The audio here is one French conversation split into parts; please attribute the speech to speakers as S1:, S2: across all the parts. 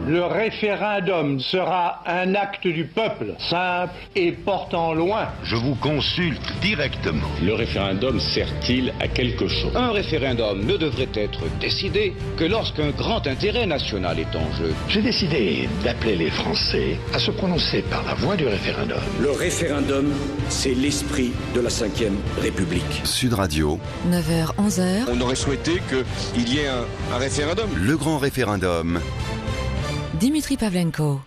S1: Le référendum sera un acte du peuple, simple et portant loin.
S2: Je vous consulte directement.
S3: Le référendum sert-il à quelque chose ?
S4: Un référendum ne devrait être décidé que lorsqu'un grand intérêt national est en jeu.
S2: J'ai décidé d'appeler les Français à se prononcer par la voie du référendum.
S5: Le référendum, c'est l'esprit de la Ve République.
S6: Sud Radio.
S7: 9h, 11h.
S8: On aurait souhaité qu'il y ait un référendum.
S6: Le grand référendum.
S7: Dimitri Pavlenko.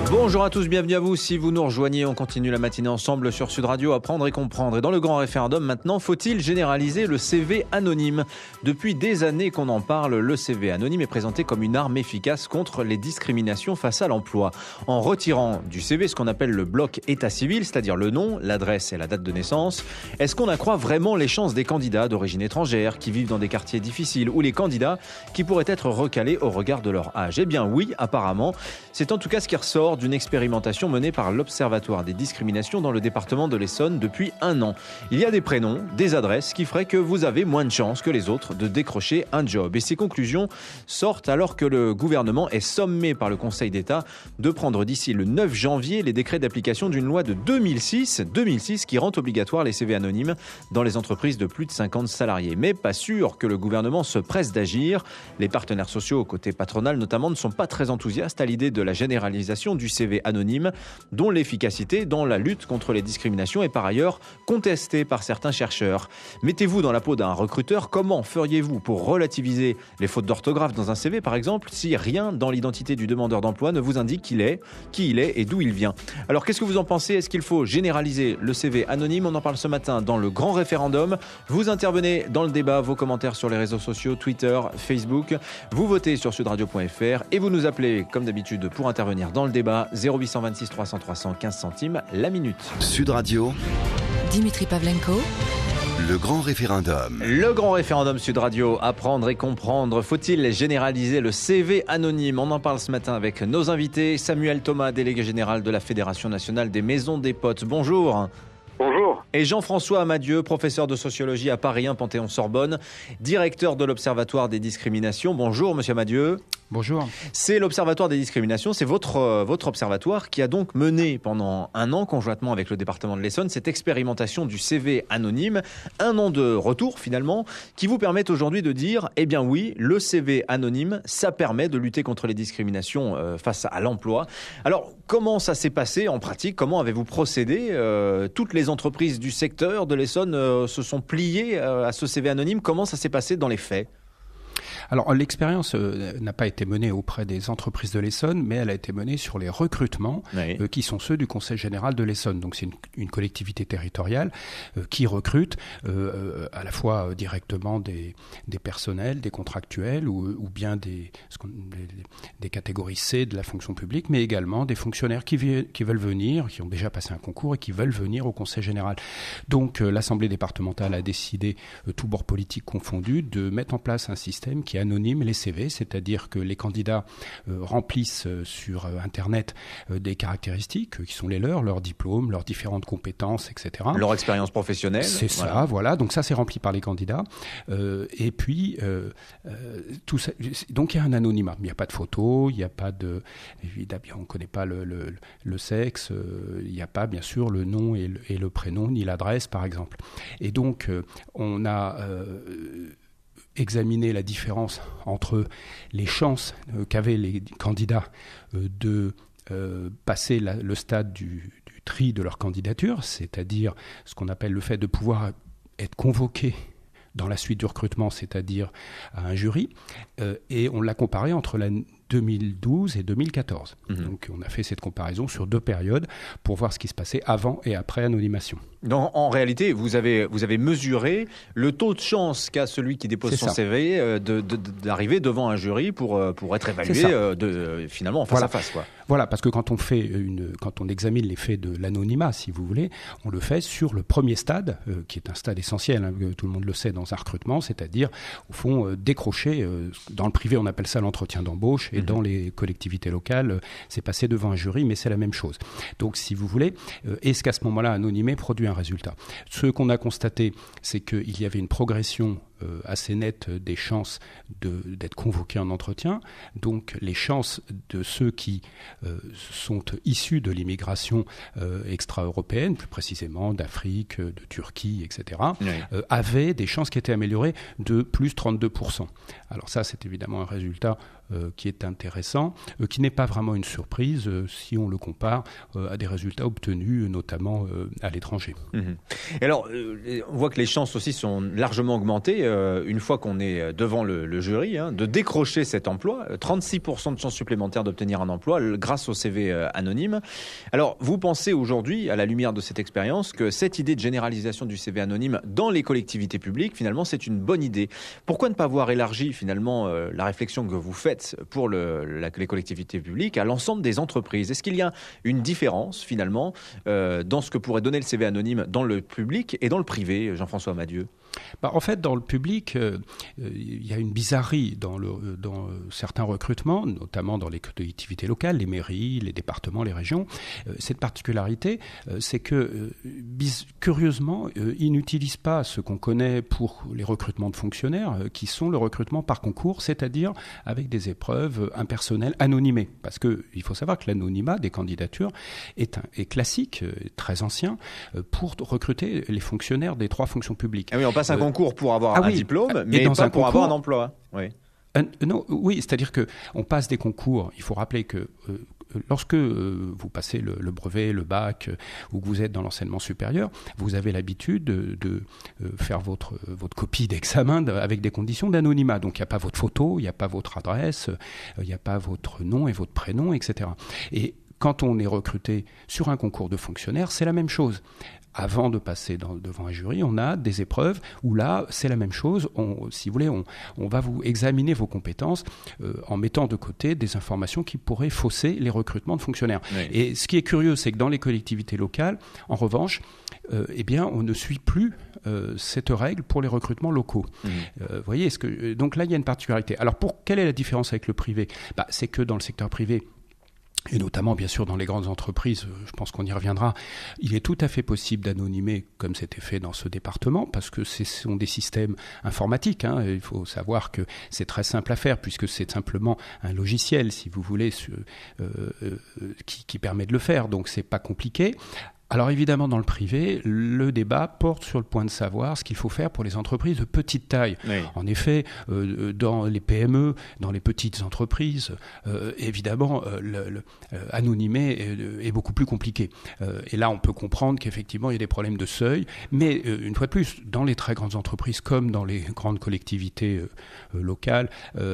S9: Bonjour à tous, bienvenue à vous. Si vous nous rejoignez, on continue la matinée ensemble sur Sud Radio, apprendre et comprendre. Et dans le grand référendum, maintenant, faut-il généraliser le CV anonyme ? Depuis des années qu'on en parle, le CV anonyme est présenté comme une arme efficace contre les discriminations face à l'emploi. En retirant du CV ce qu'on appelle le bloc état civil, c'est-à-dire le nom, l'adresse et la date de naissance, est-ce qu'on accroît vraiment les chances des candidats d'origine étrangère qui vivent dans des quartiers difficiles ou les candidats qui pourraient être recalés au regard de leur âge ? Eh bien oui, apparemment. C'est en tout cas ce qui ressort d'une expérimentation menée par l'Observatoire des discriminations dans le département de l'Essonne depuis 1 an. Il y a des prénoms, des adresses qui feraient que vous avez moins de chances que les autres de décrocher un job. Et ces conclusions sortent alors que le gouvernement est sommé par le Conseil d'État de prendre d'ici le 9 janvier les décrets d'application d'une loi de 2006 qui rend obligatoire les CV anonymes dans les entreprises de plus de 50 salariés. Mais pas sûr que le gouvernement se presse d'agir. Les partenaires sociaux, côté patronal notamment, ne sont pas très enthousiastes à l'idée de la généralisation du CV anonyme, dont l'efficacité dans la lutte contre les discriminations est par ailleurs contestée par certains chercheurs. Mettez-vous dans la peau d'un recruteur, comment feriez-vous pour relativiser les fautes d'orthographe dans un CV par exemple, si rien dans l'identité du demandeur d'emploi ne vous indique qui il est et d'où il vient ? Alors qu'est-ce que vous en pensez ? Est-ce qu'il faut généraliser le CV anonyme ? On en parle ce matin dans le grand référendum. Vous intervenez dans le débat, vos commentaires sur les réseaux sociaux, Twitter, Facebook. Vous votez sur sudradio.fr et vous nous appelez comme d'habitude pour intervenir dans le débat. 0826 300 300 15 centimes la minute.
S6: Sud Radio.
S7: Dimitri Pavlenko.
S6: Le grand référendum.
S9: Le grand référendum Sud Radio, apprendre et comprendre. Faut-il généraliser le CV anonyme ? On en parle ce matin avec nos invités. Samuel Thomas, délégué général de la Fédération nationale des maisons des potes. Bonjour.
S10: Bonjour.
S9: Et Jean-François Amadieu, professeur de sociologie à Paris 1 Panthéon-Sorbonne, directeur de l'Observatoire des discriminations. Bonjour monsieur Amadieu.
S11: Bonjour. C'est
S9: l'Observatoire des discriminations, c'est votre observatoire qui a donc mené pendant 1 an, conjointement avec le département de l'Essonne, cette expérimentation du CV anonyme. 1 an de retour finalement, qui vous permettent aujourd'hui de dire, eh bien oui, le CV anonyme, ça permet de lutter contre les discriminations face à l'emploi. Alors, comment ça s'est passé en pratique ? Comment avez-vous procédé ? Toutes les entreprises du secteur de l'Essonne se sont pliées à ce CV anonyme. Comment ça s'est passé dans les faits ?
S11: Alors, l'expérience n'a pas été menée auprès des entreprises de l'Essonne, mais elle a été menée sur les recrutements qui sont ceux du Conseil général de l'Essonne. Donc, c'est une collectivité territoriale qui recrute à la fois directement des personnels, des contractuels ou bien des catégories C de la fonction publique, mais également des fonctionnaires qui veulent venir, qui ont déjà passé un concours et qui veulent venir au Conseil général. Donc, l'Assemblée départementale a décidé, tous bords politiques confondus, de mettre en place un système qui anonyme les CV, c'est-à-dire que les candidats remplissent sur Internet des caractéristiques qui sont les leurs diplômes, leurs différentes compétences, etc.
S9: Leur expérience professionnelle.
S11: C'est ça, voilà. Donc ça, c'est rempli par les candidats. Et puis, tout ça, donc il y a un anonymat. Il n'y a pas de photo, il n'y a pas de... Évidemment, on ne connaît pas le sexe, il n'y a pas, bien sûr, le nom et le prénom, ni l'adresse, par exemple. Et donc, on a... examiner la différence entre les chances qu'avaient les candidats de passer le stade du tri de leur candidature, c'est-à-dire ce qu'on appelle le fait de pouvoir être convoqué dans la suite du recrutement, c'est-à-dire à un jury, et on l'a comparé entre la 2012 et 2014. Donc on a fait cette comparaison sur 2 périodes pour voir ce qui se passait avant et après anonymation.
S9: Donc, en réalité, vous avez mesuré le taux de chance qu'a celui qui dépose son CV d'arriver devant un jury pour être évalué finalement en face à face, quoi.
S11: Voilà, parce que quand on examine les faits de l'anonymat, si vous voulez, on le fait sur le premier stade, qui est un stade essentiel, hein, tout le monde le sait dans un recrutement, c'est-à-dire, au fond, décrocher, dans le privé on appelle ça l'entretien d'embauche, et dans les collectivités locales, c'est passé devant un jury, mais c'est la même chose. Donc, si vous voulez, est-ce qu'à ce moment-là, anonymé produit un résultat ? Ce qu'on a constaté, c'est qu'il y avait une progression assez nette des chances d'être convoqués en entretien. Donc les chances de ceux qui sont issus de l'immigration extra-européenne, plus précisément d'Afrique, de Turquie, etc., avaient des chances qui étaient améliorées de plus 32%. Alors ça, c'est évidemment un résultat qui est intéressant, qui n'est pas vraiment une surprise si on le compare à des résultats obtenus notamment à l'étranger.
S9: Et alors, on voit que les chances aussi sont largement augmentées une fois qu'on est devant le jury, de décrocher cet emploi. 36% de chances supplémentaires d'obtenir un emploi grâce au CV anonyme. Alors, vous pensez aujourd'hui, à la lumière de cette expérience, que cette idée de généralisation du CV anonyme dans les collectivités publiques, finalement, c'est une bonne idée. Pourquoi ne pas avoir élargi finalement la réflexion que vous faites pour les collectivités publiques à l'ensemble des entreprises? Est-ce qu'il y a une différence finalement dans ce que pourrait donner le CV anonyme dans le public et dans le privé, Jean-François Amadieu?
S11: En fait, dans le public, il y a une bizarrerie dans certains recrutements, notamment dans les collectivités locales, les mairies, les départements, les régions. Cette particularité, c'est que, curieusement, ils n'utilisent pas ce qu'on connaît pour les recrutements de fonctionnaires, qui sont le recrutement par concours, c'est-à-dire avec des épreuves impersonnelles anonymées. Parce qu'il faut savoir que l'anonymat des candidatures est classique, très ancien, pour recruter les fonctionnaires des 3 fonctions publiques.
S9: Ah oui, on passe un concours pour avoir un diplôme, mais pas pour avoir un emploi. Oui.
S11: Non, oui, c'est-à-dire qu'on passe des concours. Il faut rappeler que lorsque vous passez le brevet, le bac, ou que vous êtes dans l'enseignement supérieur, vous avez l'habitude de faire votre copie d'examen avec des conditions d'anonymat. Donc il n'y a pas votre photo, il n'y a pas votre adresse, il n'y a pas votre nom et votre prénom, etc. Et quand on est recruté sur un concours de fonctionnaire, c'est la même chose. Avant de passer devant un jury, on a des épreuves où là, c'est la même chose. Si vous voulez, on va vous examiner vos compétences en mettant de côté des informations qui pourraient fausser les recrutements de fonctionnaires. Oui. Et ce qui est curieux, c'est que dans les collectivités locales, en revanche, on ne suit plus cette règle pour les recrutements locaux. Vous voyez, donc là, il y a une particularité. Alors, quelle est la différence avec le privé ? C'est que dans le secteur privé, et notamment, bien sûr, dans les grandes entreprises, je pense qu'on y reviendra, il est tout à fait possible d'anonymer, comme c'était fait dans ce département, parce que ce sont des systèmes informatiques. Il faut savoir que c'est très simple à faire, puisque c'est simplement un logiciel, si vous voulez, qui permet de le faire. Donc, c'est pas compliqué. Alors évidemment, dans le privé, le débat porte sur le point de savoir ce qu'il faut faire pour les entreprises de petite taille. Oui. En effet, dans les PME, dans les petites entreprises, évidemment, anonymer est beaucoup plus compliqué. Et là, on peut comprendre qu'effectivement, il y a des problèmes de seuil. Mais une fois de plus, dans les très grandes entreprises comme dans les grandes collectivités locales,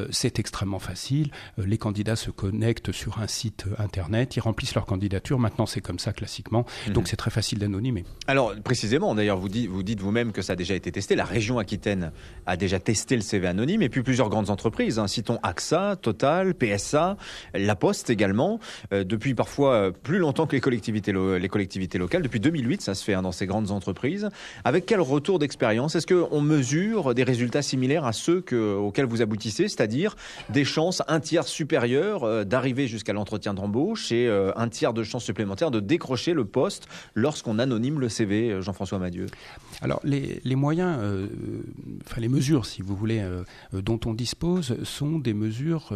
S11: c'est extrêmement facile. Les candidats se connectent sur un site internet, ils remplissent leur candidature. Maintenant, c'est comme ça classiquement. Donc c'est très facile d'anonymer.
S9: Alors précisément, d'ailleurs, vous dites vous-même que ça a déjà été testé. La région Aquitaine a déjà testé le CV anonyme, et puis plusieurs grandes entreprises. Citons AXA, Total, PSA, La Poste également. Depuis parfois plus longtemps que les collectivités locales. Depuis 2008, ça se fait dans ces grandes entreprises. Avec quel retour d'expérience ? Est-ce qu'on mesure des résultats similaires à ceux auxquels vous aboutissez, c'est-à-dire des chances un tiers supérieures d'arriver jusqu'à l'entretien d'embauche et un tiers de chances supplémentaires de décrocher le poste lorsqu'on anonyme le CV, Jean-François Amadieu?
S11: Alors, les moyens, les mesures, si vous voulez, dont on dispose, sont des mesures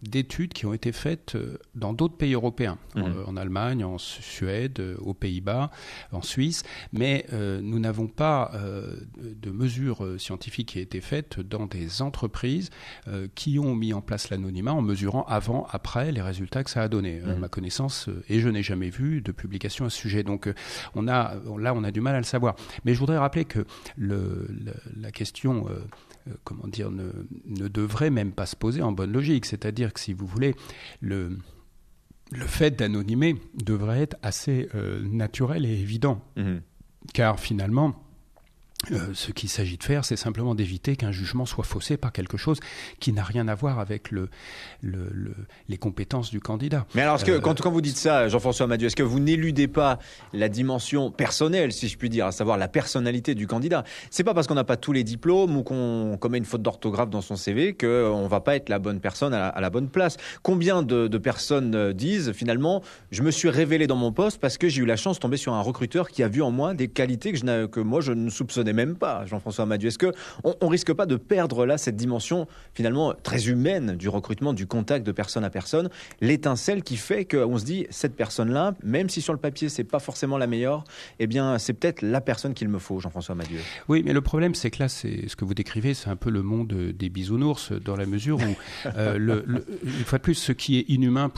S11: d'études qui ont été faites dans d'autres pays européens, en Allemagne, en Suède, aux Pays-Bas, en Suisse, mais nous n'avons pas de mesures scientifiques qui aient été faites dans des entreprises qui ont mis en place l'anonymat en mesurant avant, après les résultats que ça a donné. À ma connaissance, et je n'ai jamais vu de publication à ce sujet. Donc on a du mal à le savoir. Mais je voudrais rappeler que la question ne devrait même pas se poser en bonne logique. C'est-à-dire que, si vous voulez, le fait d'anonymer devrait être assez naturel et évident. Car finalement, ce qu'il s'agit de faire, c'est simplement d'éviter qu'un jugement soit faussé par quelque chose qui n'a rien à voir avec les compétences du candidat.
S9: Mais alors, quand vous dites ça, Jean-François Amadieu, est-ce que vous n'éludez pas la dimension personnelle, si je puis dire, à savoir la personnalité du candidat? C'est pas parce qu'on n'a pas tous les diplômes ou qu'on commet une faute d'orthographe dans son CV qu'on va pas être la bonne personne à la bonne place. Combien de personnes disent, finalement, je me suis révélé dans mon poste parce que j'ai eu la chance de tomber sur un recruteur qui a vu en moi des qualités que moi je ne soupçonnais connaît même pas, Jean-François Amadieu. Est-ce qu'on risque pas de perdre là cette dimension finalement très humaine du recrutement, du contact de personne à personne, l'étincelle qui fait qu'on se dit cette personne-là, même si sur le papier c'est pas forcément la meilleure, eh bien c'est peut-être la personne qu'il me faut, Jean-François Amadieu.
S11: Oui, mais le problème c'est que là, c'est ce que vous décrivez, c'est un peu le monde des bisounours dans la mesure où une fois de plus, ce qui est inhumain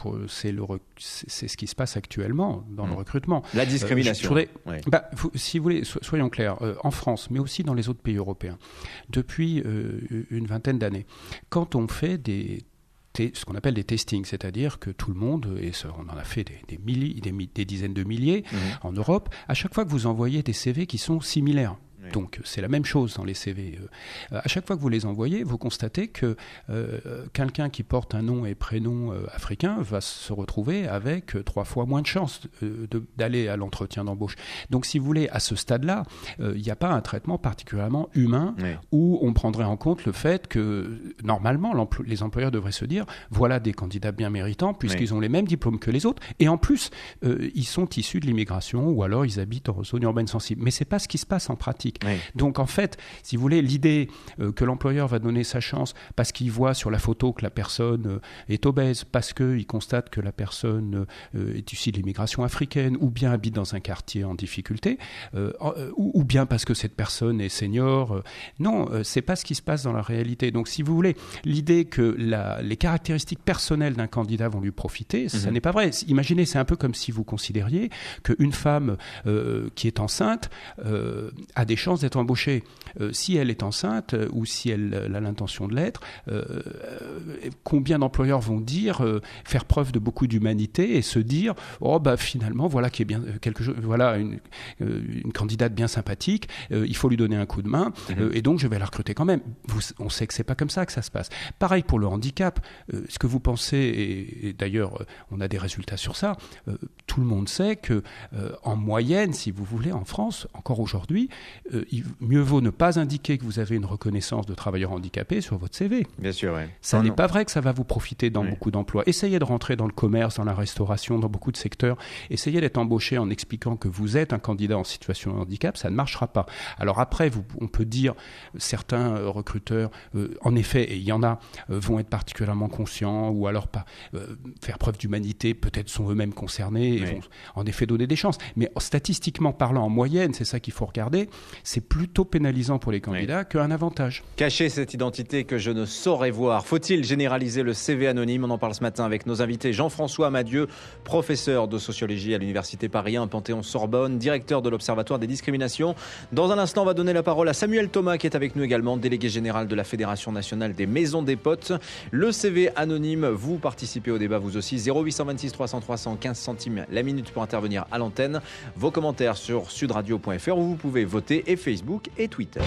S11: c'est ce qui se passe actuellement dans le recrutement.
S9: La discrimination.
S11: Si vous voulez, soyons clairs, en France, mais aussi dans les autres pays européens, depuis une vingtaine d'années, quand on fait ce qu'on appelle des testings, c'est-à-dire que tout le monde, et on en a fait des dizaines de milliers en Europe, à chaque fois que vous envoyez des CV qui sont similaires, donc c'est la même chose dans les CV. À chaque fois que vous les envoyez, vous constatez que quelqu'un qui porte un nom et prénom africain va se retrouver avec 3 fois moins de chances d'aller à l'entretien d'embauche. Donc si vous voulez, à ce stade-là, il n'y a pas un traitement particulièrement humain où on prendrait en compte le fait que normalement les employeurs devraient se dire voilà des candidats bien méritants puisqu'ils ont les mêmes diplômes que les autres et en plus ils sont issus de l'immigration ou alors ils habitent en zone urbaine sensible. Mais c'est pas ce qui se passe en pratique. Donc en fait, si vous voulez, l'idée que l'employeur va donner sa chance parce qu'il voit sur la photo que la personne est obèse, parce qu'il constate que la personne est issue de l'immigration africaine ou bien habite dans un quartier en difficulté, ou bien parce que cette personne est senior, non, c'est pas ce qui se passe dans la réalité. Donc si vous voulez, l'idée que les caractéristiques personnelles d'un candidat vont lui profiter, ça n'est pas vrai. Imaginez, c'est un peu comme si vous considériez qu'une femme qui est enceinte a des chances d'être embauchée. Si elle est enceinte ou si elle a l'intention de l'être, combien d'employeurs vont faire preuve de beaucoup d'humanité et se dire finalement voilà qui est bien quelque chose, voilà une candidate bien sympathique, il faut lui donner un coup de main et donc je vais la recruter quand même. On sait que c'est pas comme ça que ça se passe. Pareil pour le handicap. Ce que vous pensez et d'ailleurs on a des résultats sur ça. Tout le monde sait que en moyenne, si vous voulez, en France, encore aujourd'hui, mieux vaut ne pas indiquer que vous avez une reconnaissance de travailleur handicapé sur votre CV.
S9: Bien sûr,
S11: Ça n'est pas vrai que ça va vous profiter dans beaucoup d'emplois. Essayez de rentrer dans le commerce, dans la restauration, dans beaucoup de secteurs. Essayez d'être embauché en expliquant que vous êtes un candidat en situation de handicap, ça ne marchera pas. Alors après, on peut dire, certains recruteurs, en effet, et il y en a, vont être particulièrement conscients ou alors pas faire preuve d'humanité, peut-être sont eux-mêmes concernés et vont en effet donner des chances. Mais statistiquement parlant, en moyenne, c'est ça qu'il faut regarder, c'est plutôt pénalisant pour les candidats qu'un avantage.
S9: Cacher cette identité que je ne saurais voir. Faut-il généraliser le CV anonyme ? On en parle ce matin avec nos invités. Jean-François Amadieu, professeur de sociologie à l'Université Paris 1, Panthéon-Sorbonne, directeur de l'Observatoire des discriminations. Dans un instant, on va donner la parole à Samuel Thomas qui est avec nous également, délégué général de la Fédération nationale des maisons des potes. Le CV anonyme, vous participez au débat vous aussi. 0826 300 300, 15 centimes la minute pour intervenir à l'antenne. Vos commentaires sur sudradio.fr où vous pouvez voter et Facebook et Twitter.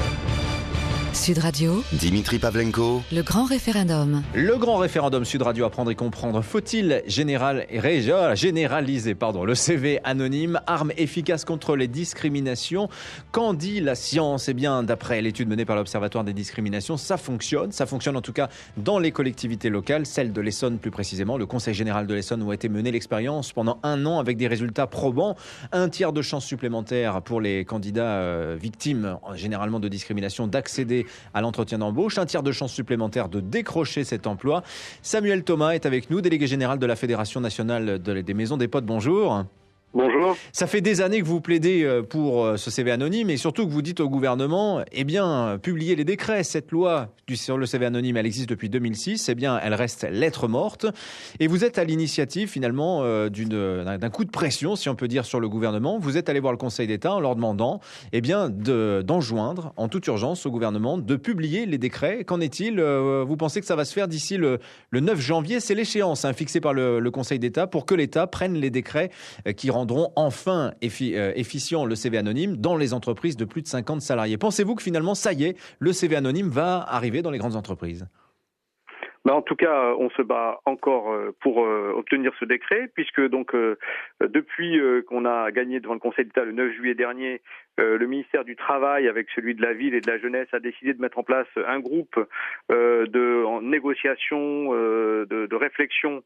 S7: Sud Radio,
S6: Dimitri Pavlenko,
S7: le grand référendum.
S9: Le grand référendum Sud Radio Apprendre et comprendre. Faut-il généraliser le CV anonyme, arme efficace contre les discriminations? Qu'en dit la science? Eh bien, d'après l'étude menée par l'Observatoire des discriminations, ça fonctionne. Ça fonctionne en tout cas dans les collectivités locales, celle de l'Essonne plus précisément. Le Conseil général de l'Essonne où a été menée l'expérience pendant 1 an avec des résultats probants. 1 tiers de chances supplémentaires pour les candidats victimes généralement de discrimination d'accéder à l'entretien d'embauche, 1 tiers de chances supplémentaires de décrocher cet emploi. Samuel Thomas est avec nous, délégué général de la Fédération nationale des maisons des potes. Bonjour.
S10: Bonjour.
S9: Ça fait des années que vous plaidez pour ce CV anonyme et surtout que vous dites au gouvernement, publiez les décrets. Cette loi sur le CV anonyme, elle existe depuis 2006, elle reste lettre morte. Et vous êtes à l'initiative finalement d'un coup de pression, si on peut dire, sur le gouvernement. Vous êtes allé voir le Conseil d'État en leur demandant d'enjoindre en toute urgence au gouvernement de publier les décrets. Qu'en est-il? Vous pensez que ça va se faire d'ici le 9 janvier? C'est l'échéance fixée par le Conseil d'État pour que l'État prenne les décrets qui rendront enfin efficient le CV anonyme dans les entreprises de plus de 50 salariés. Pensez-vous que finalement, ça y est, le CV anonyme va arriver dans les grandes entreprises?
S10: En tout cas, on se bat encore pour obtenir ce décret, puisque donc depuis qu'on a gagné devant le Conseil d'État le 9 juillet dernier, le ministère du Travail, avec celui de la Ville et de la Jeunesse, a décidé de mettre en place un groupe en négociation, de réflexion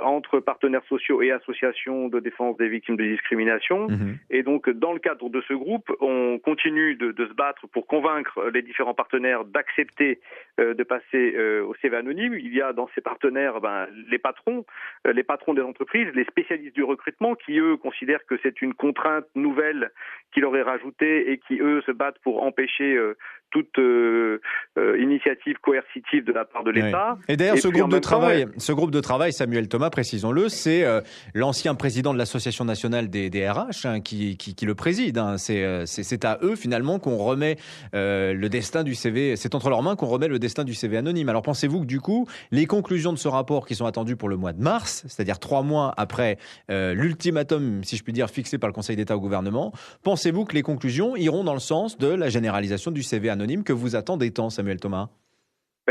S10: entre partenaires sociaux et associations de défense des victimes de discrimination. Et donc, dans le cadre de ce groupe, on continue de se battre pour convaincre les différents partenaires d'accepter de passer au CV anonyme. Il y a dans ces partenaires les patrons des entreprises, les spécialistes du recrutement qui, eux, considèrent que c'est une contrainte nouvelle qui leur est rajoutée et qui, eux, se battent pour empêcher toute initiative coercitive de la part de l'État.
S9: Et d'ailleurs, ce groupe de travail, Samuel Thomas, précisons-le, c'est l'ancien président de l'Association nationale des RH qui le préside. C'est à eux, finalement, qu'on remet le destin du CV. C'est entre leurs mains qu'on remet le destin du CV anonyme. Alors, pensez-vous que, du coup, les conclusions de ce rapport qui sont attendues pour le mois de mars, c'est-à-dire 3 mois après l'ultimatum, si je puis dire, fixé par le Conseil d'État au gouvernement, pensez-vous que les conclusions iront dans le sens de la généralisation du CV anonyme que vous attendez tant, Samuel Thomas?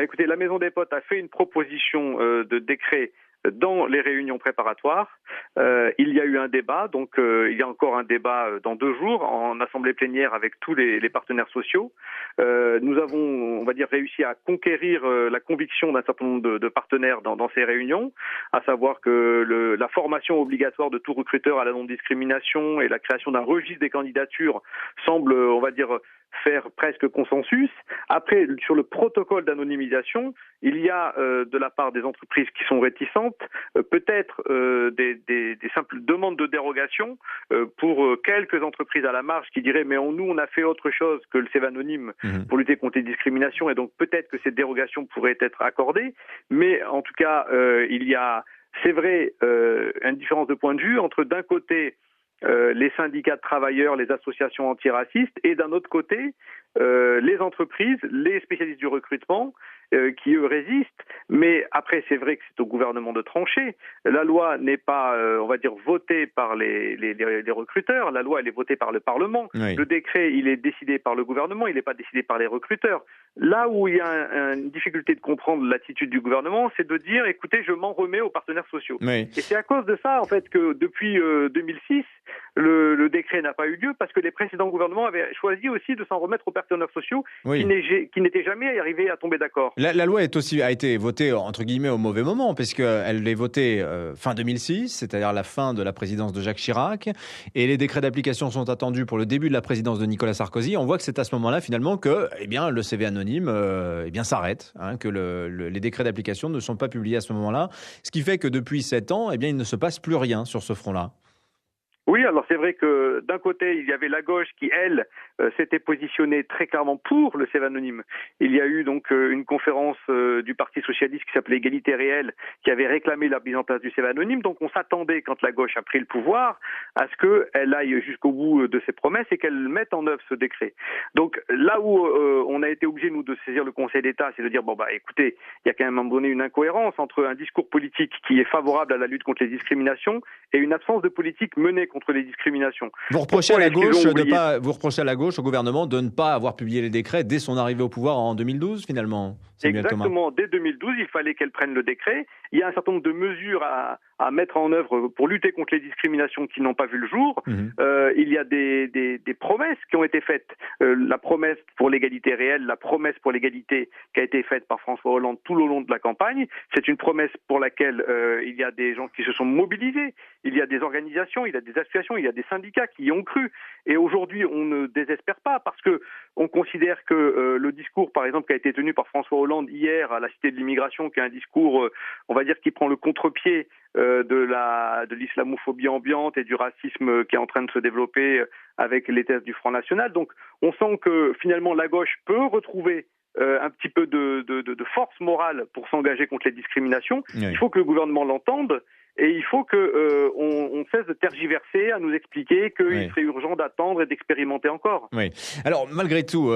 S10: Écoutez, la Maison des Potes a fait une proposition de décret dans les réunions préparatoires. Il y a eu un débat, donc il y a encore un débat dans 2 jours en assemblée plénière avec tous les partenaires sociaux. Nous avons, on va dire, réussi à conquérir la conviction d'un certain nombre de partenaires dans ces réunions, à savoir que la formation obligatoire de tout recruteur à la non-discrimination et la création d'un registre des candidatures semble, on va dire, faire presque consensus. Après, sur le protocole d'anonymisation, il y a de la part des entreprises qui sont réticentes, peut-être des simples demandes de dérogation pour quelques entreprises à la marge qui diraient mais nous on a fait autre chose que le CV anonyme pour lutter contre les discriminations et donc peut-être que cette dérogation pourrait être accordée. Mais en tout cas, il y a, c'est vrai, une différence de point de vue entre d'un côté les syndicats de travailleurs, les associations antiracistes, et d'un autre côté, les entreprises, les spécialistes du recrutement, qui eux résistent. Mais après, c'est vrai que c'est au gouvernement de trancher. La loi n'est pas, on va dire, votée par les recruteurs. La loi, elle est votée par le Parlement. Oui. Le décret, il est décidé par le gouvernement. Il n'est pas décidé par les recruteurs. Là où il y a une difficulté de comprendre l'attitude du gouvernement, c'est de dire, écoutez, je m'en remets aux partenaires sociaux. Oui. Et c'est à cause de ça, en fait, que depuis 2006, le décret n'a pas eu lieu parce que les précédents gouvernements avaient choisi aussi de s'en remettre aux partenaires sociaux qui n'étaient jamais arrivés à tomber d'accord.
S9: La loi a été votée, entre guillemets, au mauvais moment, puisqu'elle est votée fin 2006, c'est-à-dire la fin de la présidence de Jacques Chirac, et les décrets d'application sont attendus pour le début de la présidence de Nicolas Sarkozy. On voit que c'est à ce moment-là, finalement, que le CV anonyme s'arrête, que les décrets d'application ne sont pas publiés à ce moment-là, ce qui fait que depuis 7 ans, il ne se passe plus rien sur ce front-là.
S10: Oui, alors c'est vrai que d'un côté, il y avait la gauche qui, elle, s'était positionnée très clairement pour le CV anonyme. Il y a eu donc une conférence du Parti socialiste qui s'appelait Égalité réelle, qui avait réclamé la mise en place du CV anonyme. Donc on s'attendait, quand la gauche a pris le pouvoir, à ce qu'elle aille jusqu'au bout de ses promesses et qu'elle mette en œuvre ce décret. Donc là où on a été obligé, nous, de saisir le Conseil d'État, c'est de dire, écoutez, il y a quand même à un moment donné une incohérence entre un discours politique qui est favorable à la lutte contre les discriminations et une absence de politique menée contre les discriminations.
S9: Vous reprochez à la gauche, au gouvernement, de ne pas avoir publié les décrets dès son arrivée au pouvoir en 2012, finalement.
S10: Exactement. Dès 2012, il fallait qu'elle prenne le décret. Il y a un certain nombre de mesures à mettre en œuvre pour lutter contre les discriminations qui n'ont pas vu le jour. Il y a des promesses qui ont été faites. La promesse pour l'égalité réelle, la promesse pour l'égalité qui a été faite par François Hollande tout au long de la campagne. C'est une promesse pour laquelle il y a des gens qui se sont mobilisés. Il y a des organisations, il y a des associations, il y a des syndicats qui y ont cru. Et aujourd'hui, on ne désespère pas parce que on considère que le discours, par exemple, qui a été tenu par François Hollande hier à la Cité de l'Immigration, qui est un discours, on va dire, qui prend le contre-pied de l'islamophobie ambiante et du racisme qui est en train de se développer avec les thèses du Front National. Donc, on sent que finalement la gauche peut retrouver un petit peu de force morale pour s'engager contre les discriminations. Oui. Il faut que le gouvernement l'entende Et il faut que on cesse de tergiverser, à nous expliquer qu'il serait urgent d'attendre et d'expérimenter encore.
S9: Oui. Alors, malgré tout,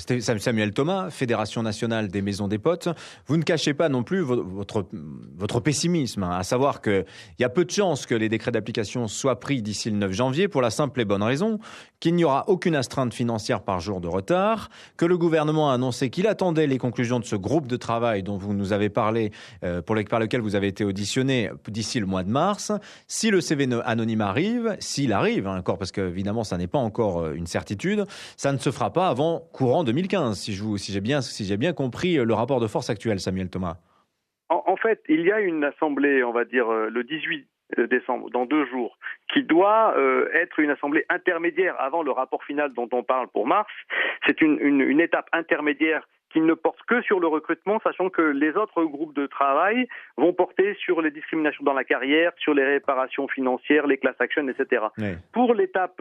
S9: Samuel Thomas, Fédération nationale des maisons des potes, vous ne cachez pas non plus votre pessimisme, à savoir qu'il y a peu de chances que les décrets d'application soient pris d'ici le 9 janvier pour la simple et bonne raison qu'il n'y aura aucune astreinte financière par jour de retard, que le gouvernement a annoncé qu'il attendait les conclusions de ce groupe de travail dont vous nous avez parlé, par lequel vous avez été auditionné d'ici le mois de mars. Si le CV anonyme arrive, s'il arrive encore, parce qu'évidemment ça n'est pas encore une certitude, ça ne se fera pas avant courant 2015, si j'ai bien compris le rapport de force actuel, Samuel Thomas.
S10: En fait, il y a une assemblée, on va dire le 18 décembre, dans 2 jours, qui doit être une assemblée intermédiaire avant le rapport final dont on parle pour mars. C'est une étape intermédiaire qui ne porte que sur le recrutement, sachant que les autres groupes de travail vont porter sur les discriminations dans la carrière, sur les réparations financières, les class actions, etc. Oui. Pour l'étape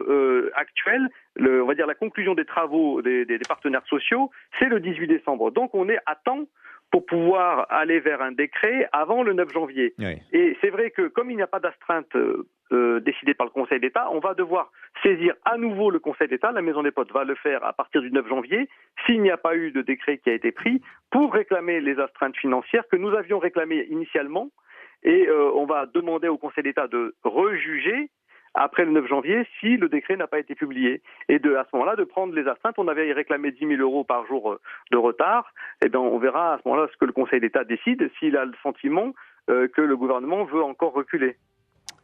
S10: actuelle, on va dire la conclusion des travaux des partenaires sociaux, c'est le 18 décembre. Donc on est à temps pour pouvoir aller vers un décret avant le 9 janvier. Oui. Et c'est vrai que comme il n'y a pas d'astreinte décidée par le Conseil d'État, on va devoir saisir à nouveau le Conseil d'État. La Maison des Potes va le faire à partir du 9 janvier, s'il n'y a pas eu de décret qui a été pris, pour réclamer les astreintes financières que nous avions réclamées initialement. Et on va demander au Conseil d'État de rejuger après le 9 janvier si le décret n'a pas été publié. Et à ce moment-là, de prendre les astreintes. On avait réclamé 10 000 € par jour de retard. Et bien, on verra à ce moment-là ce que le Conseil d'État décide, s'il a le sentiment que le gouvernement veut encore reculer.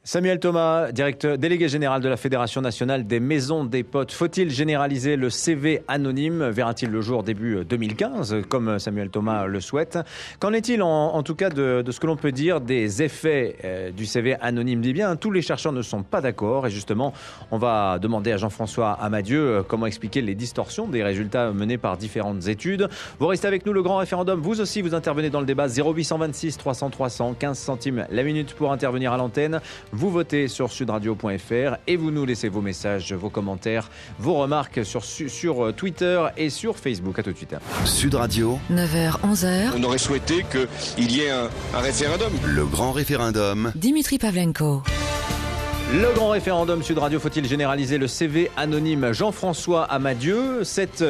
S9: Samuel Thomas, délégué général de la Fédération nationale des maisons des potes. Faut-il généraliser le CV anonyme ? Verra-t-il le jour début 2015, comme Samuel Thomas le souhaite ? Qu'en est-il en tout cas de ce que l'on peut dire des effets du CV anonyme ? Eh bien, tous les chercheurs ne sont pas d'accord et justement, on va demander à Jean-François Amadieu comment expliquer les distorsions des résultats menés par différentes études. Vous restez avec nous, le grand référendum. Vous aussi, vous intervenez dans le débat. 0826 300 300, 15 centimes la minute pour intervenir à l'antenne. Vous votez sur sudradio.fr et vous nous laissez vos messages, vos commentaires, vos remarques sur Twitter et sur Facebook. À tout de suite.
S6: Sud Radio,
S7: 9h, 11h.
S8: On aurait souhaité qu'il y ait un référendum.
S6: Le grand référendum.
S7: Dimitri Pavlenko.
S9: Le grand référendum Sud Radio, faut-il généraliser le CV anonyme ? Jean-François Amadieu, cette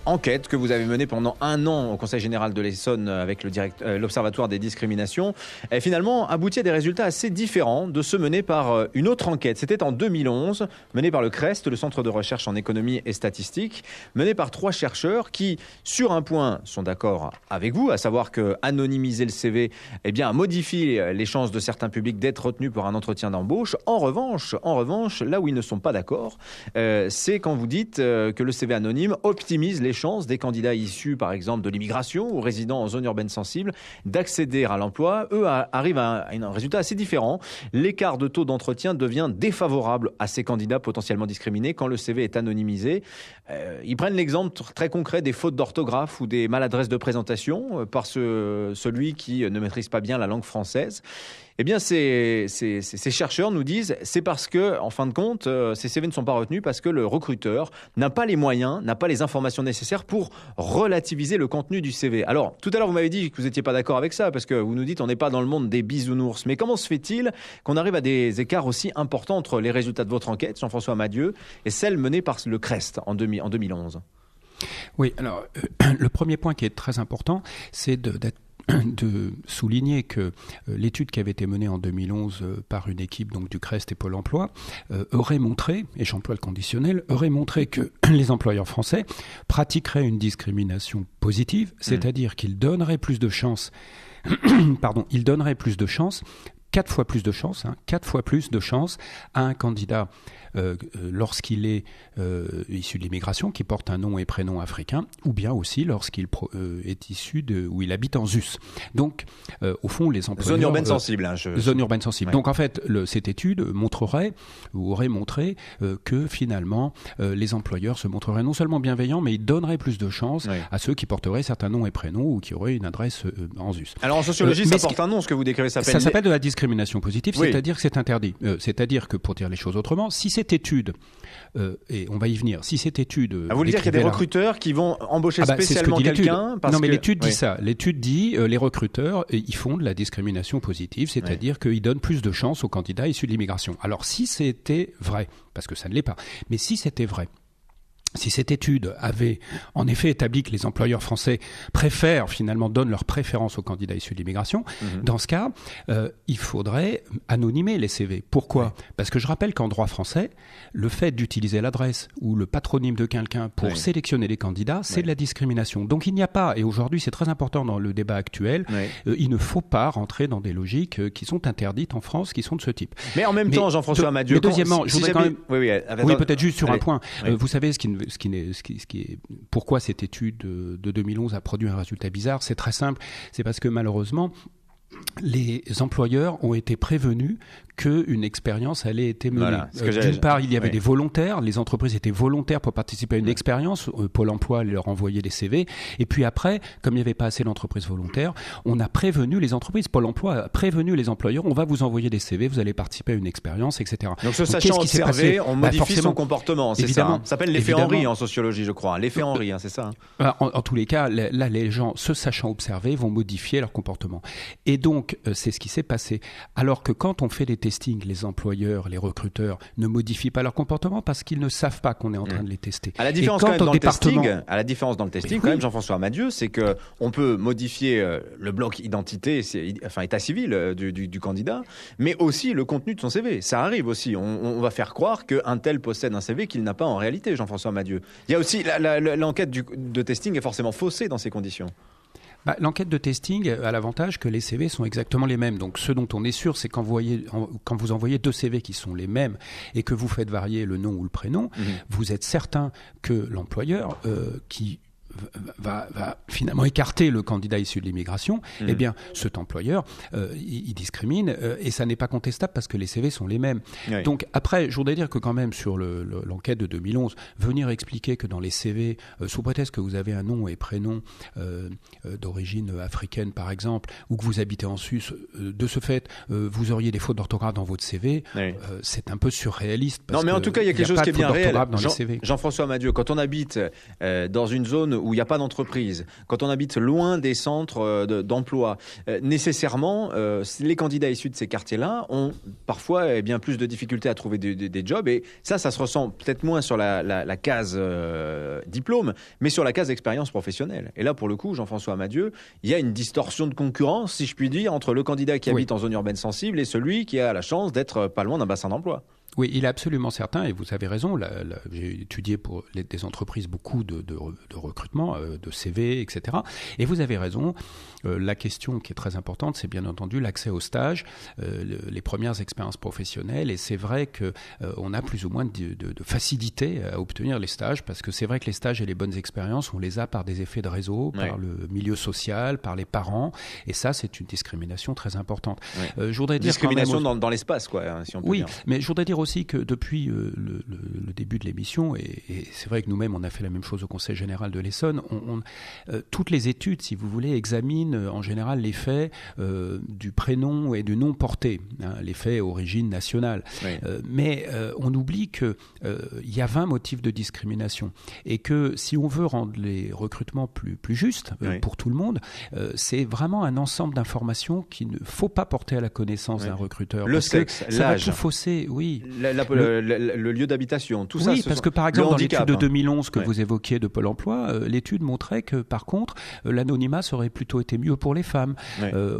S9: enquête que vous avez menée pendant 1 an au Conseil général de l'Essonne avec l'Observatoire des discriminations, finalement aboutit à des résultats assez différents de ceux menés par une autre enquête. C'était en 2011, menée par le CREST, le Centre de recherche en économie et statistique, menée par 3 chercheurs qui, sur un point, sont d'accord avec vous, à savoir que anonymiser le CV modifie les chances de certains publics d'être retenus pour un entretien d'embauche. En revanche, là où ils ne sont pas d'accord, c'est quand vous dites que le CV anonyme optimise les chances des candidats issus, par exemple, de l'immigration ou résidant en zone urbaine sensible d'accéder à l'emploi. Eux arrivent à un résultat assez différent. L'écart de taux d'entretien devient défavorable à ces candidats potentiellement discriminés quand le CV est anonymisé. Ils prennent l'exemple très concret des fautes d'orthographe ou des maladresses de présentation par celui qui ne maîtrise pas bien la langue française. Eh bien, ces chercheurs nous disent c'est parce que, en fin de compte, ces CV ne sont pas retenus parce que le recruteur n'a pas les moyens, n'a pas les informations nécessaires pour relativiser le contenu du CV. Alors, tout à l'heure, vous m'avez dit que vous n'étiez pas d'accord avec ça parce que vous nous dites on n'est pas dans le monde des bisounours. Mais comment se fait-il qu'on arrive à des écarts aussi importants entre les résultats de votre enquête, Jean-François Amadieu, et celle menée par le CREST en 2011 ?
S11: Oui, alors, le premier point qui est très important, c'est de souligner que l'étude qui avait été menée en 2011 par une équipe donc du CREST et Pôle emploi aurait montré, et j'emploie le conditionnel, aurait montré que les employeurs français pratiqueraient une discrimination positive, c'est-à-dire qu'ils donneraient plus de chances, 4 fois plus de chances, 4 fois plus de chances à un candidat lorsqu'il est issu de l'immigration, qui porte un nom et prénom africain, ou bien aussi lorsqu'il est issu où il habite en ZUS. Donc, au fond, les employeurs...
S9: Zone urbaine sensible.
S11: Zone urbaine sensible. Ouais. Donc, en fait, cette étude aurait montré que finalement, les employeurs se montreraient non seulement bienveillants, mais ils donneraient plus de chances à ceux qui porteraient certains noms et prénoms ou qui auraient une adresse en ZUS.
S9: Alors, en sociologie, ça porte un nom, ce que vous décrivez.
S11: Ça s'appelle de la discrimination discrimination positive, c'est-à-dire que c'est interdit. C'est-à-dire que, pour dire les choses autrement, si cette étude, et on va y venir, si cette étude...
S9: vous voulez dire qu'il y a des recruteurs qui vont embaucher spécialement quelqu'un parce
S11: Non, mais l'étude dit ça. L'étude dit, les recruteurs, ils font de la discrimination positive, c'est-à-dire qu'ils donnent plus de chances aux candidats issus de l'immigration. Alors, si c'était vrai, parce que ça ne l'est pas, mais si c'était vrai, si cette étude avait en effet établi que les employeurs français donnent leur préférence aux candidats issus de l'immigration, dans ce cas, il faudrait anonymer les CV. Pourquoi ? Parce que je rappelle qu'en droit français, le fait d'utiliser l'adresse ou le patronyme de quelqu'un pour sélectionner les candidats, c'est de la discrimination. Donc il n'y a pas, et aujourd'hui c'est très important dans le débat actuel, il ne faut pas rentrer dans des logiques qui sont interdites en France, qui sont de ce type.
S9: Mais en même temps, Jean-François Amadieu...
S11: Mais deuxièmement, je voudrais quand même... Oui, peut-être juste sur un point. Vous savez, pourquoi cette étude de 2011 a produit un résultat bizarre, c'est très simple. C'est parce que malheureusement, les employeurs ont été prévenus qu'une expérience allait être menée. D'une part, il y avait des volontaires, les entreprises étaient volontaires pour participer à une expérience, Pôle emploi leur envoyait des CV, et puis après, comme il n'y avait pas assez d'entreprises volontaires, on a prévenu les entreprises, Pôle emploi a prévenu les employeurs, on va vous envoyer des CV, vous allez participer à une expérience, etc.
S9: Donc ce sachant observer, on modifie son comportement, c'est ça. Ça s'appelle l'effet Henry en sociologie, je crois. L'effet Henry, c'est ça.
S11: En tous les cas, là, les gens, se sachant observer, vont modifier leur comportement. Et donc, c'est ce qui s'est passé. Alors que quand on fait des testing, les employeurs, les recruteurs ne modifient pas leur comportement parce qu'ils ne savent pas qu'on est en train de les tester.
S9: À la différence quand même dans le testing, quand même, Jean-François Amadieu, c'est que on peut modifier le bloc identité, état civil du candidat, mais aussi le contenu de son CV. Ça arrive aussi. On va faire croire qu'un tel possède un CV qu'il n'a pas en réalité, Jean-François Amadieu. Il y a aussi l'enquête de testing est forcément faussée dans ces conditions.
S11: L'enquête de testing a l'avantage que les CV sont exactement les mêmes. Donc ce dont on est sûr, c'est quand vous envoyez 2 CV qui sont les mêmes et que vous faites varier le nom ou le prénom, vous êtes certain que l'employeur qui va finalement écarter le candidat issu de l'immigration, eh bien cet employeur il discrimine et ça n'est pas contestable parce que les CV sont les mêmes. Donc après, je voudrais dire que quand même sur l'enquête de 2011, venir expliquer que dans les CV, sous prétexte que vous avez un nom et prénom d'origine africaine par exemple, ou que vous habitez en Suisse, de ce fait vous auriez des fautes d'orthographe dans votre CV, c'est un peu surréaliste.
S9: Non mais en tout cas il y a quelque chose qui est bien réel. Jean-François Amadieu, quand on habite dans une zone où il n'y a pas d'entreprise, quand on habite loin des centres d'emploi, nécessairement, les candidats issus de ces quartiers-là ont parfois bien plus de difficultés à trouver des jobs. Et ça se ressent peut-être moins sur la case diplôme, mais sur la case expérience professionnelle. Et là, pour le coup, Jean-François Amadieu, il y a une distorsion de concurrence, si je puis dire, entre le candidat qui habite en zone urbaine sensible et celui qui a la chance d'être pas loin d'un bassin d'emploi.
S11: Oui, il est absolument certain, et vous avez raison, j'ai étudié pour des entreprises beaucoup de recrutement, de CV, etc. Et vous avez raison, la question qui est très importante, c'est bien entendu l'accès au stage, les premières expériences professionnelles, et c'est vrai qu'on a plus ou moins de facilité à obtenir les stages, parce que c'est vrai que les stages et les bonnes expériences, on les a par des effets de réseau, par le milieu social, par les parents, et ça, c'est une discrimination très importante. Je voudrais dire
S9: discrimination dans l'espace, quoi, si on peut dire.
S11: Oui, mais je voudrais dire aussi que depuis le début de l'émission, et c'est vrai que nous-mêmes on a fait la même chose au Conseil général de l'Essonne, toutes les études, si vous voulez, examinent en général l'effet du prénom et du nom porté, l'effet origine nationale. Mais on oublie qu'il y a 20 motifs de discrimination et que si on veut rendre les recrutements plus justes pour tout le monde, c'est vraiment un ensemble d'informations qu'il ne faut pas porter à la connaissance d'un recruteur.
S9: Le sexe, l'âge,
S11: ça va tout fausser, oui.
S9: Le lieu d'habitation, tout ça.
S11: Oui, parce que par exemple, dans l'étude de 2011 que vous évoquiez de Pôle emploi, l'étude montrait que par contre, l'anonymat aurait plutôt été mieux pour les femmes.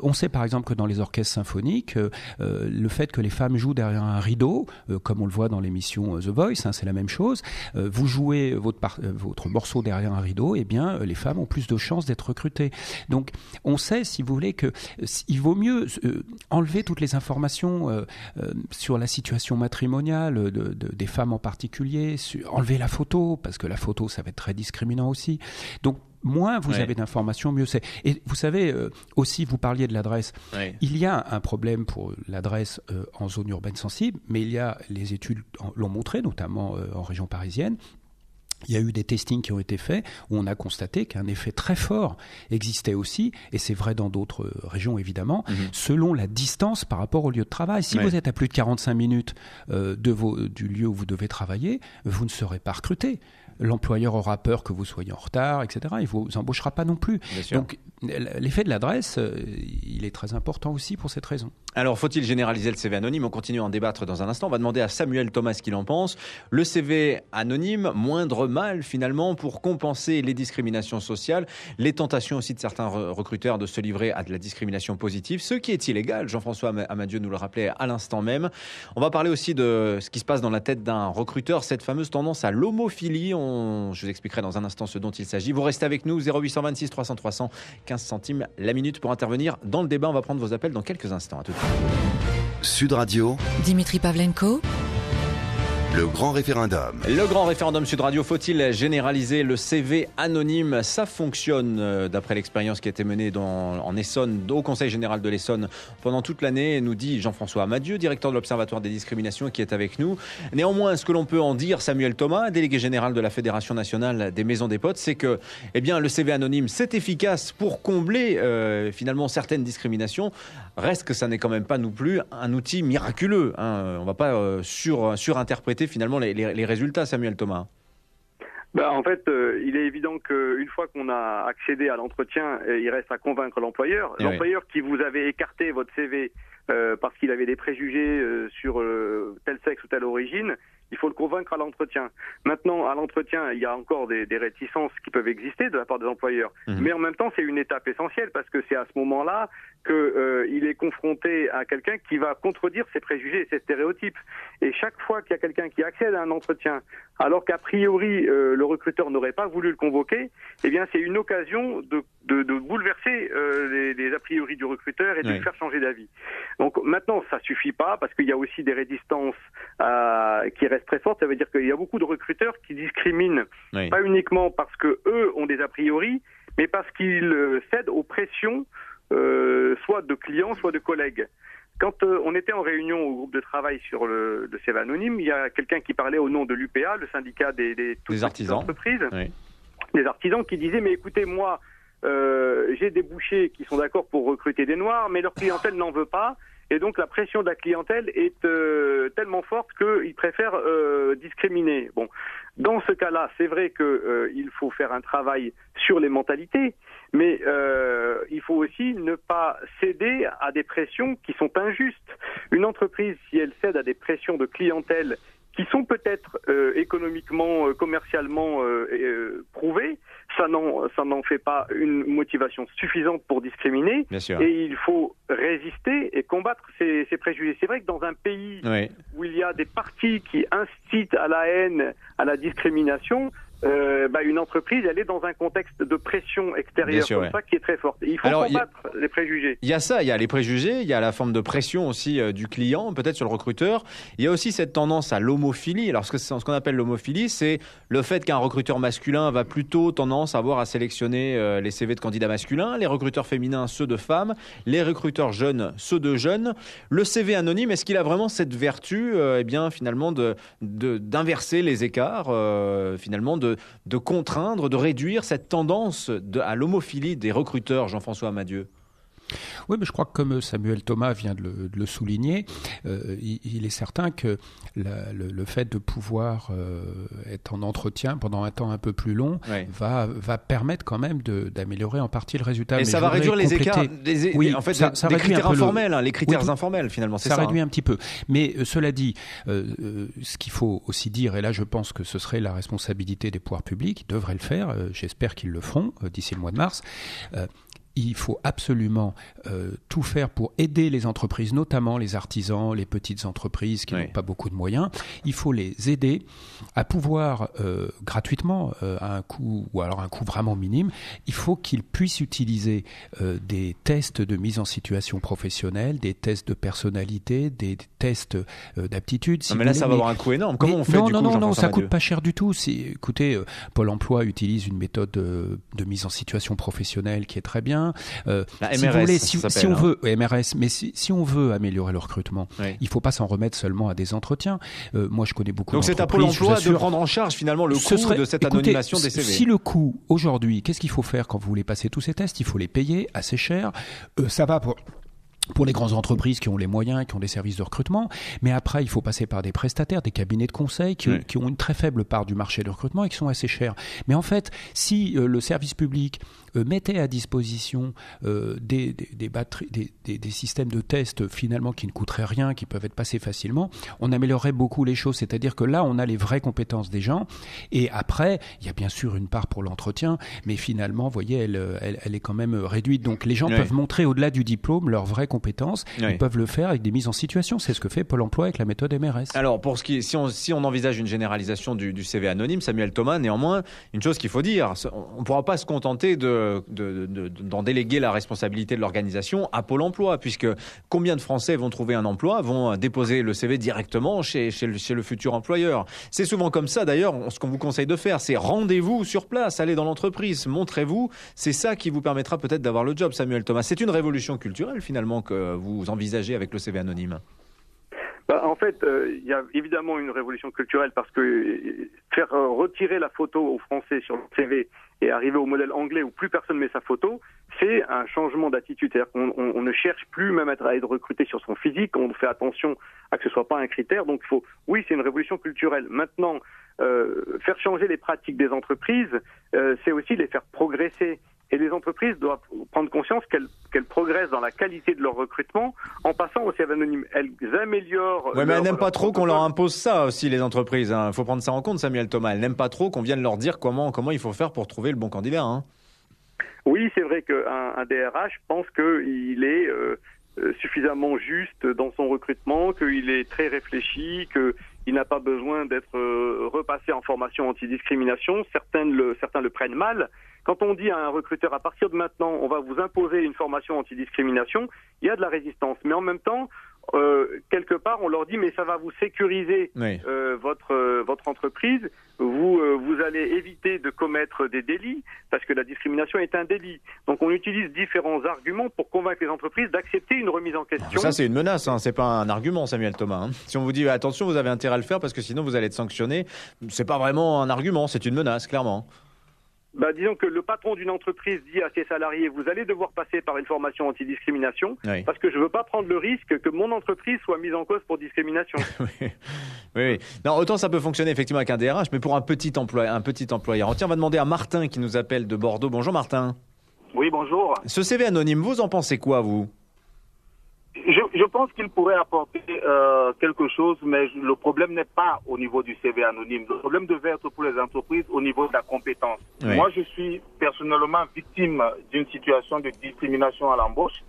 S11: On sait par exemple que dans les orchestres symphoniques, le fait que les femmes jouent derrière un rideau, comme on le voit dans l'émission The Voice, c'est la même chose, vous jouez votre morceau derrière un rideau, eh bien les femmes ont plus de chances d'être recrutées. Donc on sait, si vous voulez, qu'il vaut mieux enlever toutes les informations sur la situation matrimoniale des femmes en particulier, enlever la photo, parce que la photo, ça va être très discriminant aussi. Donc, moins vous avez d'informations, mieux c'est. Et vous savez, aussi, vous parliez de l'adresse. Il y a un problème pour l'adresse en zone urbaine sensible, mais les études l'ont montré, notamment en région parisienne. Il y a eu des testings qui ont été faits où on a constaté qu'un effet très fort existait aussi, et c'est vrai dans d'autres régions évidemment, selon la distance par rapport au lieu de travail. Si vous êtes à plus de 45 minutes du lieu où vous devez travailler, vous ne serez pas recruté. L'employeur aura peur que vous soyez en retard, etc. Il ne vous embauchera pas non plus. Donc l'effet de l'adresse, il est très important aussi pour cette raison.
S9: Alors, faut-il généraliser le CV anonyme ? On continue à en débattre dans un instant. On va demander à Samuel Thomas ce qu'il en pense. Le CV anonyme, moindre mal finalement pour compenser les discriminations sociales, les tentations aussi de certains recruteurs de se livrer à de la discrimination positive, ce qui est illégal. Jean-François Amadieu nous le rappelait à l'instant même. On va parler aussi de ce qui se passe dans la tête d'un recruteur, cette fameuse tendance à l'homophilie. Je vous expliquerai dans un instant ce dont il s'agit. Vous restez avec nous, 0826 300 300, 15 centimes la minute pour intervenir dans le débat. On va prendre vos appels dans quelques instants. À tout de suite.
S6: Sud Radio,
S7: Dimitri Pavlenko,
S6: le grand référendum.
S9: Le grand référendum Sud Radio, faut-il généraliser le CV anonyme ? Ça fonctionne d'après l'expérience qui a été menée en Essonne, au Conseil général de l'Essonne pendant toute l'année, nous dit Jean-François Amadieu, directeur de l'Observatoire des discriminations qui est avec nous. Néanmoins, ce que l'on peut en dire, Samuel Thomas, délégué général de la Fédération nationale des maisons des potes, c'est que le CV anonyme, c'est efficace pour combler finalement certaines discriminations. Reste que ça n'est quand même pas non plus un outil miraculeux. On ne va pas surinterpréter finalement les résultats, Samuel Thomas.
S10: En fait, il est évident qu'une fois qu'on a accédé à l'entretien, il reste à convaincre l'employeur.
S9: Et
S10: l'employeur qui vous avait écarté votre CV parce qu'il avait des préjugés sur tel sexe ou telle origine, il faut le convaincre à l'entretien. Maintenant, à l'entretien, il y a encore des réticences qui peuvent exister de la part des employeurs. Mais en même temps, c'est une étape essentielle parce que c'est à ce moment-là qu'il est confronté à quelqu'un qui va contredire ses préjugés et ses stéréotypes. Et chaque fois qu'il y a quelqu'un qui accède à un entretien, alors qu'a priori le recruteur n'aurait pas voulu le convoquer, c'est une occasion de bouleverser les a priori du recruteur et de lui faire changer d'avis. Donc maintenant, ça suffit pas parce qu'il y a aussi des résistances qui restent très fortes. Ça veut dire qu'il y a beaucoup de recruteurs qui discriminent, pas uniquement parce que eux ont des a priori, mais parce qu'ils cèdent aux pressions soit de clients, soit de collègues. Quand on était en réunion au groupe de travail sur le CV anonyme, il y a quelqu'un qui parlait au nom de l'UPA, le syndicat des
S9: artisans,
S10: entreprises, des artisans, qui disaient mais écoutez, moi j'ai des bouchers qui sont d'accord pour recruter des noirs, mais leur clientèle n'en veut pas. Et donc la pression de la clientèle est tellement forte qu'ils préfèrent discriminer. Bon, dans ce cas-là, c'est vrai qu'il faut faire un travail sur les mentalités, mais il faut aussi ne pas céder à des pressions qui sont injustes. Une entreprise, si elle cède à des pressions de clientèle qui sont peut-être économiquement, commercialement prouvées, ça n'en fait pas une motivation suffisante pour discriminer. Et il faut résister et combattre ces préjugés. C'est vrai que dans un pays où il y a des partis qui incitent à la haine, à la discrimination, une entreprise, elle est dans un contexte de pression extérieure comme ça qui est très forte. Et il faut combattre les préjugés.
S9: Il y a ça, il y a les préjugés, il y a la forme de pression aussi du client, peut-être sur le recruteur. Il y a aussi cette tendance à l'homophilie. Alors ce qu'on appelle l'homophilie, c'est le fait qu'un recruteur masculin va plutôt tendance à avoir à sélectionner les CV de candidats masculins, les recruteurs féminins ceux de femmes, les recruteurs jeunes ceux de jeunes. Le CV anonyme, est-ce qu'il a vraiment cette vertu finalement d'inverser les écarts, finalement de contraindre, de réduire cette tendance à l'homophilie des recruteurs, Jean-François Amadieu?
S11: Oui, mais je crois que comme Samuel Thomas vient de le souligner, il est certain que le fait de pouvoir être en entretien pendant un temps un peu plus long va permettre quand même d'améliorer en partie le résultat.
S9: Et ça va réduire les écarts des critères informels, les critères informels finalement. Ça
S11: réduit un petit peu. Mais cela dit, ce qu'il faut aussi dire, et là je pense que ce serait la responsabilité des pouvoirs publics, ils devraient le faire, j'espère qu'ils le feront d'ici le mois de mars, il faut absolument tout faire pour aider les entreprises, notamment les artisans, les petites entreprises qui n'ont pas beaucoup de moyens. Il faut les aider à pouvoir gratuitement, à un coût ou alors un coût vraiment minime, il faut qu'ils puissent utiliser des tests de mise en situation professionnelle, des tests de personnalité, des tests d'aptitude.
S9: Mais là, ça va avoir un coût énorme. Comment on fait du coup,
S11: Non, ça coûte pas cher du tout. Écoutez, Pôle emploi utilise une méthode de mise en situation professionnelle qui est très bien. moyens.
S9: La
S11: si
S9: MRS,
S11: vous voulez,
S9: si
S11: on veut MRS, mais si on veut améliorer le recrutement, il faut pas s'en remettre seulement à des entretiens. Moi, je connais beaucoup d'entreprises.
S9: Donc c'est à Pôle emploi de prendre en charge finalement le coût de cette anonymisation des CV.
S11: Si le coût aujourd'hui, qu'est-ce qu'il faut faire quand vous voulez passer tous ces tests? Il faut les payer assez cher. Ça va pour les grandes entreprises qui ont les moyens, qui ont des services de recrutement. Mais après, il faut passer par des prestataires, des cabinets de conseil qui ont une très faible part du marché de recrutement et qui sont assez chers. Mais en fait, si le service public mettait à disposition des systèmes de tests finalement qui ne coûteraient rien, qui peuvent être passés facilement, on améliorerait beaucoup les choses. C'est-à-dire que là, on a les vraies compétences des gens. Et après, il y a bien sûr une part pour l'entretien, mais finalement, vous voyez, elle est quand même réduite. Donc les gens peuvent montrer au-delà du diplôme leurs vraies compétences. Ils peuvent le faire avec des mises en situation. C'est ce que fait Pôle emploi avec la méthode MRS.
S9: Alors, pour si on envisage une généralisation du CV anonyme, Samuel Thomas, néanmoins, une chose qu'il faut dire, on ne pourra pas se contenter d'en déléguer la responsabilité de l'organisation à Pôle emploi, puisque combien de Français vont trouver un emploi, vont déposer le CV directement chez le futur employeur. C'est souvent comme ça, d'ailleurs, ce qu'on vous conseille de faire, c'est rendez-vous sur place, allez dans l'entreprise, montrez-vous, c'est ça qui vous permettra peut-être d'avoir le job, Samuel Thomas. C'est une révolution culturelle, finalement, que vous envisagez avec le CV anonyme.
S10: En fait, il y a évidemment une révolution culturelle parce que faire retirer la photo aux Français sur le CV et arriver au modèle anglais où plus personne met sa photo, c'est un changement d'attitude. C'est-à-dire qu'on ne cherche plus même à être recruté sur son physique, on fait attention à que ce soit pas un critère. Donc oui, c'est une révolution culturelle. Maintenant, faire changer les pratiques des entreprises, c'est aussi les faire progresser. Et les entreprises doivent prendre conscience qu'elles progressent dans la qualité de leur recrutement en passant au CV anonyme. Elles améliorent...
S9: Oui, mais elles n'aiment pas trop qu'on leur impose ça aussi, les entreprises. Il faut prendre ça en compte, Samuel Thomas. Elles n'aiment pas trop qu'on vienne leur dire comment il faut faire pour trouver le bon candidat.
S10: Oui, c'est vrai qu'un DRH pense qu'il est suffisamment juste dans son recrutement, qu'il est très réfléchi, qu'il n'a pas besoin d'être repassé en formation antidiscrimination. Certains le prennent mal. Quand on dit à un recruteur, à partir de maintenant, on va vous imposer une formation antidiscrimination, il y a de la résistance. Mais en même temps, quelque part, on leur dit, mais ça va vous sécuriser votre entreprise. Vous allez éviter de commettre des délits, parce que la discrimination est un délit. Donc on utilise différents arguments pour convaincre les entreprises d'accepter une remise en question.
S9: Ça, c'est une menace, c'est pas un argument, Samuel Thomas. Si on vous dit, attention, vous avez intérêt à le faire, parce que sinon vous allez être sanctionné, c'est pas vraiment un argument, c'est une menace, clairement.
S10: Disons que le patron d'une entreprise dit à ses salariés, vous allez devoir passer par une formation antidiscrimination, parce que je ne veux pas prendre le risque que mon entreprise soit mise en cause pour discrimination.
S9: Oui. Non, autant ça peut fonctionner effectivement avec un DRH, mais pour un petit employeur. Tiens, on va demander à Martin qui nous appelle de Bordeaux. Bonjour Martin.
S12: Oui, bonjour.
S9: Ce CV anonyme, vous en pensez quoi, vous ?
S12: Je pense qu'il pourrait apporter quelque chose, mais le problème n'est pas au niveau du CV anonyme. Le problème devait être pour les entreprises au niveau de la compétence. Oui. Moi, je suis personnellement victime d'une situation de discrimination à l'embauche.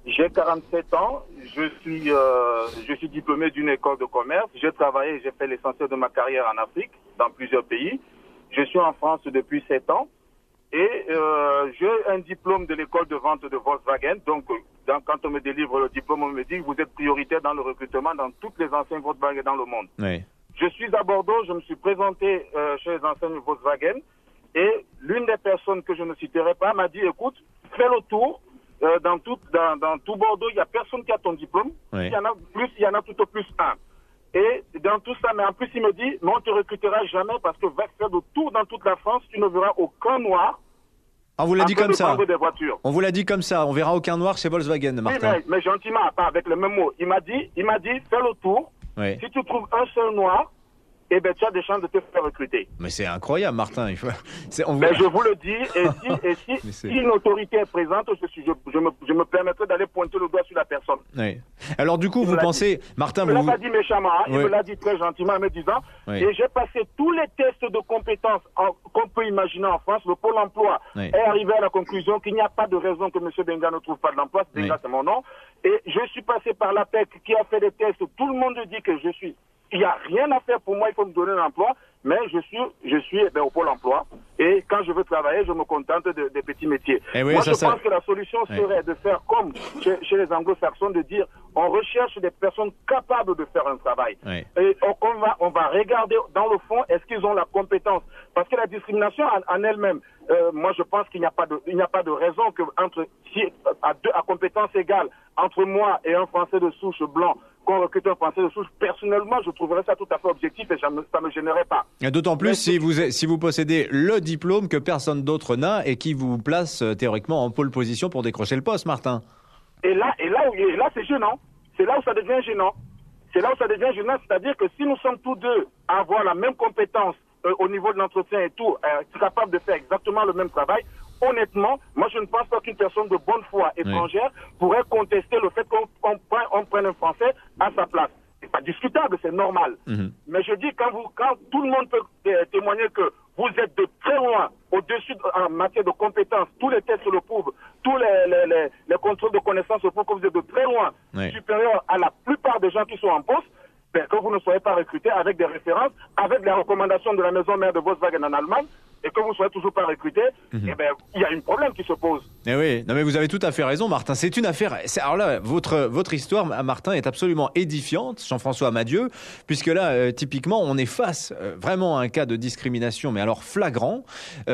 S12: J'ai 47 ans, je suis diplômé d'une école de commerce. J'ai travaillé, j'ai fait l'essentiel de ma carrière en Afrique, dans plusieurs pays. Je suis en France depuis 7 ans. Et j'ai un diplôme de l'école de vente de Volkswagen. Donc, quand on me délivre le diplôme, on me dit que vous êtes prioritaire dans le recrutement dans toutes les enseignes Volkswagen dans le monde. Oui. Je suis à Bordeaux, je me suis présenté chez les enseignes Volkswagen. Et l'une des personnes que je ne citerai pas m'a dit, écoute, fais le tour. Dans tout Bordeaux, il n'y a personne qui a ton diplôme. Oui. Il y en a tout au plus un. Et dans tout ça, mais en plus, il me dit, mais on ne te recrutera jamais parce que va faire le tour dans toute la France, tu ne verras aucun noir.
S9: On vous l'a dit comme ça.
S12: Des voitures.
S9: On vous l'a dit comme ça. On verra aucun noir chez Volkswagen, Martin.
S12: Oui, mais gentiment, pas avec le même mot. Il m'a dit, fais le tour. Oui. Si tu trouves un seul noir, eh ben, tu as des chances de te faire recruter.
S9: Mais c'est incroyable, Martin.
S12: Mais je vous le dis, et si une autorité est présente, je me permettrai d'aller pointer le doigt sur la personne.
S9: Oui. Alors, du coup, vous pensez, Martin,
S12: il ne me l'a pas dit méchamment, il me l'a dit très gentiment en me disant, et j'ai passé tous les tests de compétences qu'on peut imaginer en France. Le Pôle emploi est arrivé à la conclusion qu'il n'y a pas de raison que M. Benga ne trouve pas de l'emploi. Benga, c'est mon nom. Et je suis passé par l'APEC qui a fait des tests. Tout le monde dit que il n'y a rien à faire pour moi, il faut me donner un emploi, mais je suis au Pôle emploi. Et quand je veux travailler, je me contente des petits métiers.
S9: Oui,
S12: moi, je pense que la solution serait de faire comme chez les anglo-saxons, de dire on recherche des personnes capables de faire un travail. Et on va regarder dans le fond, est-ce qu'ils ont la compétence? Parce que la discrimination en elle-même, moi je pense qu'il n'y a pas de raison que à compétence égale entre moi et un Français de souche blanc, qu'on recrute un Français de souche, personnellement, je trouverais ça tout à fait objectif et ça me gênerait pas.
S9: D'autant plus si vous possédez le diplôme que personne d'autre n'a et qui vous place théoriquement en pole position pour décrocher le poste, Martin.
S12: Et là, c'est gênant. C'est là où ça devient gênant. C'est-à-dire que si nous sommes tous deux à avoir la même compétence au niveau de l'entretien et tout, capables de faire exactement le même travail, honnêtement, moi je ne pense pas qu'une personne de bonne foi étrangère pourrait contester le fait qu'on prenne un Français à sa place. C'est pas discutable, c'est normal. Mais je dis, quand tout le monde peut témoigner que vous êtes de très loin au-dessus en matière de compétences, tous les tests le prouvent, tous les contrôles de connaissances le prouvent que vous êtes de très loin supérieur à la plupart des gens qui sont en poste, que vous ne soyez pas recruté avec des références, avec les recommandations de la maison mère de Volkswagen en Allemagne, et que vous ne soyez toujours pas recruté, il y a un problème qui se pose.
S9: Oui, non mais vous avez tout à fait raison, Martin. C'est une affaire. Alors là, votre histoire, Martin, est absolument édifiante, Jean-François Amadieu, puisque là, typiquement, on est face vraiment à un cas de discrimination, mais alors flagrant.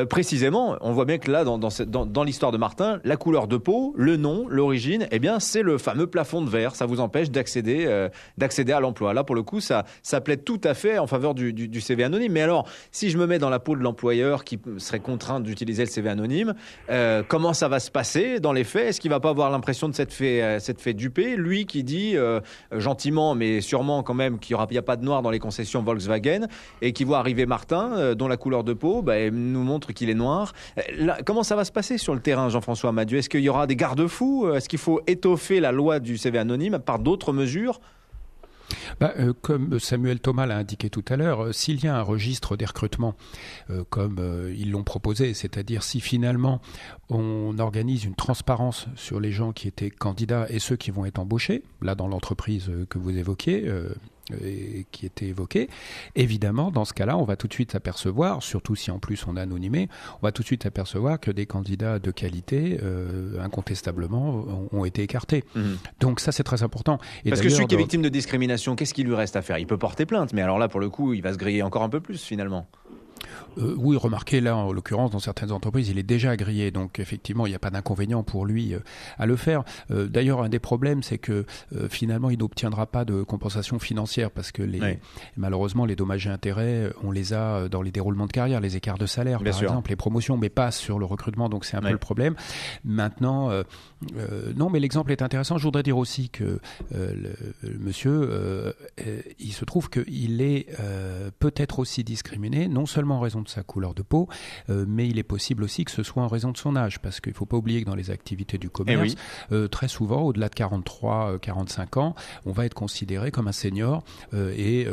S9: Précisément, on voit bien que là, dans l'histoire de Martin, la couleur de peau, le nom, l'origine, c'est le fameux plafond de verre. Ça vous empêche d'accéder à l'emploi. Là, pour le coup, ça plaide tout à fait en faveur du CV anonyme. Mais alors, si je me mets dans la peau de l'employeur qui serait contraint d'utiliser le CV anonyme, comment ça va se passer dans les faits? Est-ce qu'il va pas avoir l'impression de s'être fait duper, lui qui dit gentiment mais sûrement quand même qu'il n'y a pas de noir dans les concessions Volkswagen, et qui voit arriver Martin dont la couleur de peau nous montre qu'il est noir. Là, comment ça va se passer sur le terrain, Jean-François Amadieu? Est-ce qu'il y aura des garde-fous? Est-ce qu'il faut étoffer la loi du CV anonyme par d'autres mesures?
S11: Comme Samuel Thomas l'a indiqué tout à l'heure, s'il y a un registre des recrutements, comme ils l'ont proposé, c'est-à-dire si finalement on organise une transparence sur les gens qui étaient candidats et ceux qui vont être embauchés, là dans l'entreprise que vous évoquiez, et qui était évoqué, évidemment, dans ce cas-là, on va tout de suite s'apercevoir, surtout si en plus on est anonymé, on va tout de suite s'apercevoir que des candidats de qualité, incontestablement, ont été écartés. Donc ça, c'est très important. Et
S9: parce que celui qui est victime de discrimination, qu'est-ce qu'il lui reste à faire? Il peut porter plainte, mais alors là, pour le coup, il va se griller encore un peu plus, finalement.
S11: Oui, remarquez, là, en l'occurrence, dans certaines entreprises, il est déjà grillé. Donc, effectivement, il n'y a pas d'inconvénient pour lui à le faire. D'ailleurs, un des problèmes, c'est que finalement, il n'obtiendra pas de compensation financière parce que malheureusement, les dommages et intérêts, on les a dans les déroulements de carrière, les écarts de salaire, par exemple, les promotions, mais pas sur le recrutement. Donc, c'est un peu le problème. Maintenant, non, mais l'exemple est intéressant. Je voudrais dire aussi que le monsieur, il se trouve qu'il est peut-être aussi discriminé, non seulement en raison de sa couleur de peau, mais il est possible aussi que ce soit en raison de son âge, parce qu'il ne faut pas oublier que dans les activités du commerce, très souvent, au-delà de 43-45 ans, on va être considéré comme un senior, et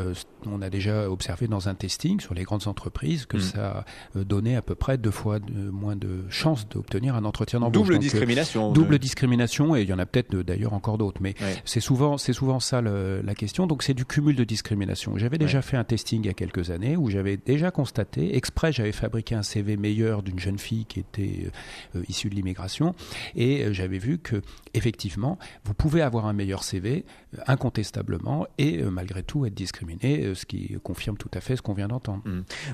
S11: on a déjà observé dans un testing sur les grandes entreprises que ça donnait à peu près 2 fois moins de chances d'obtenir un entretien d'embauche.
S9: Double discrimination.
S11: Double discrimination, et il y en a peut-être d'ailleurs encore d'autres, mais c'est souvent ça la question. Donc c'est du cumul de discrimination. J'avais déjà fait un testing il y a quelques années où j'avais déjà constaté, exprès j'avais fabriqué un CV meilleur d'une jeune fille qui était issue de l'immigration, et j'avais vu que effectivement vous pouvez avoir un meilleur CV incontestablement et malgré tout être discriminé, ce qui confirme tout à fait ce qu'on vient d'entendre.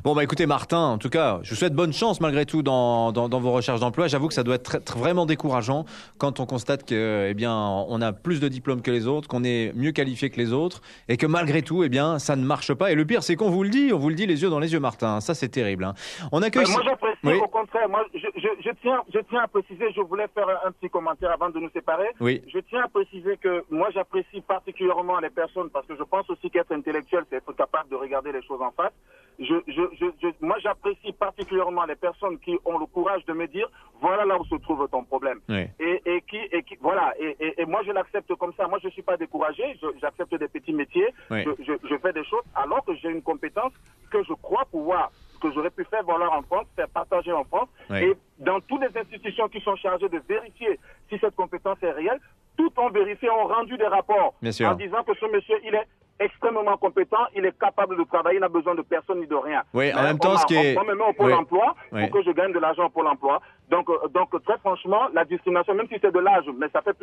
S9: Bon écoutez Martin, en tout cas je vous souhaite bonne chance malgré tout dans vos recherches d'emploi. J'avoue que ça doit être vraiment décourageant quand on constate que on a plus de diplômes que les autres, qu'on est mieux qualifié que les autres, et que malgré tout ça ne marche pas. Et le pire c'est qu'on vous le dit les yeux dans les yeux, Martin. Ça c'est terrible. On accueille.
S12: Moi j'apprécie, au contraire. Moi je tiens à préciser. Je voulais faire un petit commentaire avant de nous séparer. Je tiens à préciser que moi j'apprécie particulièrement les personnes, parce que je pense aussi qu'être intellectuel, c'est être capable de regarder les choses en face. Moi j'apprécie particulièrement les personnes qui ont le courage de me dire voilà là où se trouve ton problème. Et moi je l'accepte comme ça. Moi je suis pas découragé. J'accepte des petits métiers. Je fais des choses alors que j'ai une compétence que je crois pouvoir, que j'aurais pu faire valoir en France, faire partager en France. Et dans toutes les institutions qui sont chargées de vérifier si cette compétence est réelle, toutes ont vérifié, ont rendu des rapports en disant que ce monsieur, il est extrêmement compétent, il est capable de travailler, il n'a besoin de personne ni de rien.
S9: Oui, en même temps,
S12: on me met au Pôle emploi pour que je gagne de l'argent au Pôle emploi. Donc, très franchement, la discrimination, même si c'est de l'âge, mais ça fait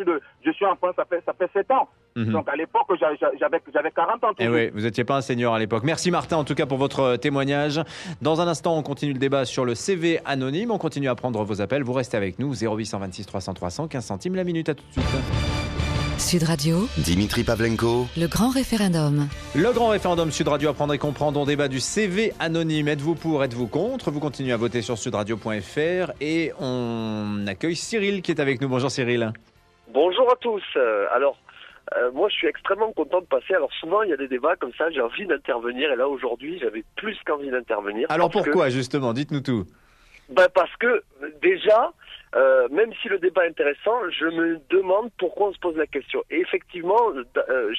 S12: je suis en France, ça fait 7 ans. Donc, à l'époque, j'avais 40 ans.
S9: Oui, vous n'étiez pas un senior à l'époque. Merci Martin, en tout cas, pour votre témoignage. Dans un instant, on continue le débat sur le CV anonyme. On continue à prendre vos appels. Vous restez avec nous. 0826 300 300, 15 centimes la minute. À tout de suite.
S7: Sud Radio,
S6: Dimitri Pavlenko,
S7: le grand référendum.
S9: Le grand référendum Sud Radio Apprendre et Comprendre. On débat du CV anonyme. Êtes-vous pour, êtes-vous contre? Vous continuez à voter sur sudradio.fr et on accueille Cyril qui est avec nous. Bonjour Cyril.
S13: Bonjour à tous. Moi je suis extrêmement content de passer. Alors souvent il y a des débats comme ça, j'ai envie d'intervenir et là aujourd'hui j'avais plus qu'envie d'intervenir.
S9: Alors pourquoi justement? Dites-nous tout.
S13: Parce que déjà, même si le débat est intéressant, je me demande pourquoi on se pose la question. Et effectivement,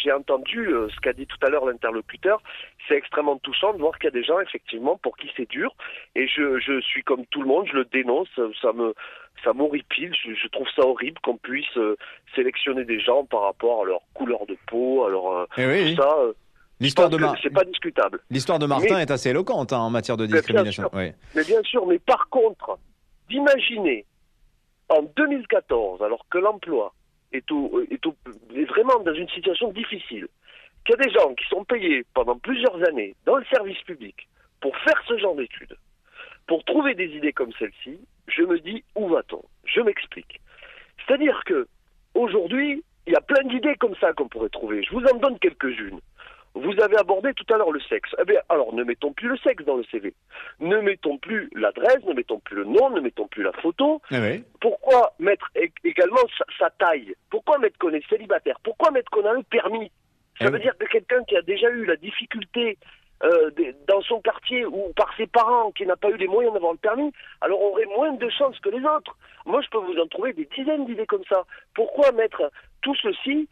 S13: j'ai entendu ce qu'a dit tout à l'heure l'interlocuteur. C'est extrêmement touchant de voir qu'il y a des gens, effectivement, pour qui c'est dur. Et je suis comme tout le monde, je le dénonce, ça m'horripile. Je trouve ça horrible qu'on puisse sélectionner des gens par rapport à leur couleur de peau, à leur tout ça.
S9: L'histoire
S13: c'est pas discutable.
S9: L'histoire de Martin est assez éloquente en matière de discrimination.
S13: Mais bien sûr, mais par contre, d'imaginer en 2014, alors que l'emploi est vraiment dans une situation difficile, qu'il y a des gens qui sont payés pendant plusieurs années dans le service public pour faire ce genre d'études, pour trouver des idées comme celle-ci, je me dis, où va-t-on? Je m'explique. C'est-à-dire que aujourd'hui, il y a plein d'idées comme ça qu'on pourrait trouver. Je vous en donne quelques-unes. Vous avez abordé tout à l'heure le sexe. Eh bien, alors ne mettons plus le sexe dans le CV. Ne mettons plus l'adresse, ne mettons plus le nom, ne mettons plus la photo. Pourquoi mettre également sa taille? Pourquoi mettre qu'on est célibataire? Pourquoi mettre qu'on a le permis? Ça veut dire que quelqu'un qui a déjà eu la difficulté dans son quartier ou par ses parents, qui n'a pas eu les moyens d'avoir le permis, alors aurait moins de chances que les autres. Moi, je peux vous en trouver des dizaines d'idées comme ça. Pourquoi mettre tout ceci,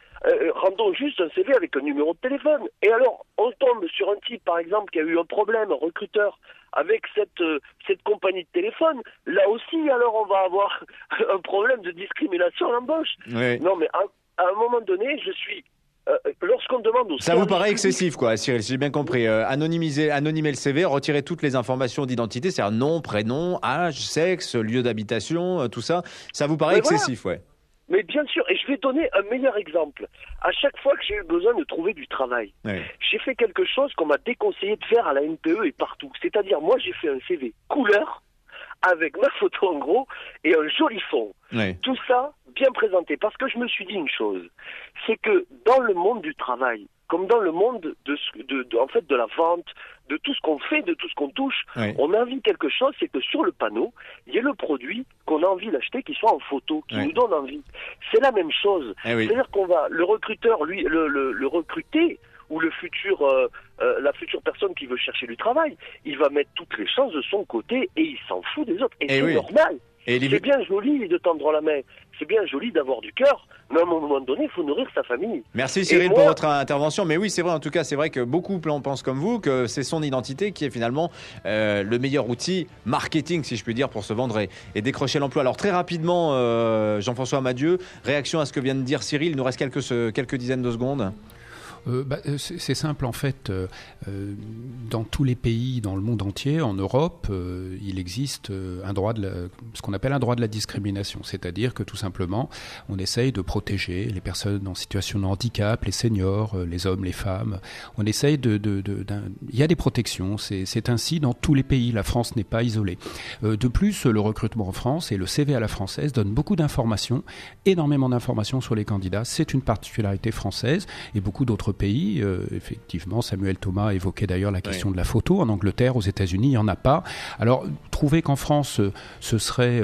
S13: rendons juste un CV avec un numéro de téléphone. Et alors, on tombe sur un type, par exemple, qui a eu un problème, un recruteur, avec cette compagnie de téléphone. Là aussi, alors, on va avoir un problème de discrimination à l'embauche. Non, mais à un moment donné, je suis... lorsqu'on demande aux
S9: ça vous paraît excessif, quoi, Cyril, si j'ai bien compris. Anonymer le CV, retirer toutes les informations d'identité, c'est-à-dire nom, prénom, âge, sexe, lieu d'habitation, tout ça. Ça vous paraît excessif, ouais.
S13: Mais bien sûr, et je vais donner un meilleur exemple. À chaque fois que j'ai eu besoin de trouver du travail, j'ai fait quelque chose qu'on m'a déconseillé de faire à la NPE et partout. C'est-à-dire, moi, j'ai fait un CV couleur, avec ma photo en gros, et un joli fond. Tout ça, bien présenté. Parce que je me suis dit une chose, c'est que dans le monde du travail, comme dans le monde de la vente, de tout ce qu'on fait, de tout ce qu'on touche, on a envie quelque chose, c'est que sur le panneau, il y ait le produit qu'on a envie d'acheter qui soit en photo, qui nous donne envie. C'est la même chose. C'est-à-dire qu'on va, le recruteur, lui, le recruter, ou la future personne qui veut chercher du travail, il va mettre toutes les chances de son côté et il s'en fout des autres. Et c'est normal. C'est bien joli de tendre la main, c'est bien joli d'avoir du cœur, mais à un moment donné, il faut nourrir sa famille.
S9: Merci Cyril pour votre intervention. Mais oui, c'est vrai, en tout cas, c'est vrai que beaucoup pensent comme vous, que c'est son identité qui est finalement le meilleur outil marketing, si je puis dire, pour se vendre et décrocher l'emploi. Alors très rapidement, Jean-François Amadieu, réaction à ce que vient de dire Cyril, il nous reste quelques dizaines de secondes.
S11: C'est simple en fait, dans tous les pays, dans le monde entier, en Europe, il existe ce qu'on appelle un droit de la discrimination, c'est-à-dire que tout simplement on essaye de protéger les personnes en situation de handicap, les seniors, les hommes, les femmes, on essaye il y a des protections, c'est ainsi dans tous les pays, la France n'est pas isolée. De plus, le recrutement en France et le CV à la française donne beaucoup d'informations, énormément d'informations sur les candidats, c'est une particularité française et beaucoup d'autres pays, effectivement, Samuel Thomas évoquait d'ailleurs la question de la photo. En Angleterre, aux États-Unis, il n'y en a pas. Alors, trouver qu'en France, ce serait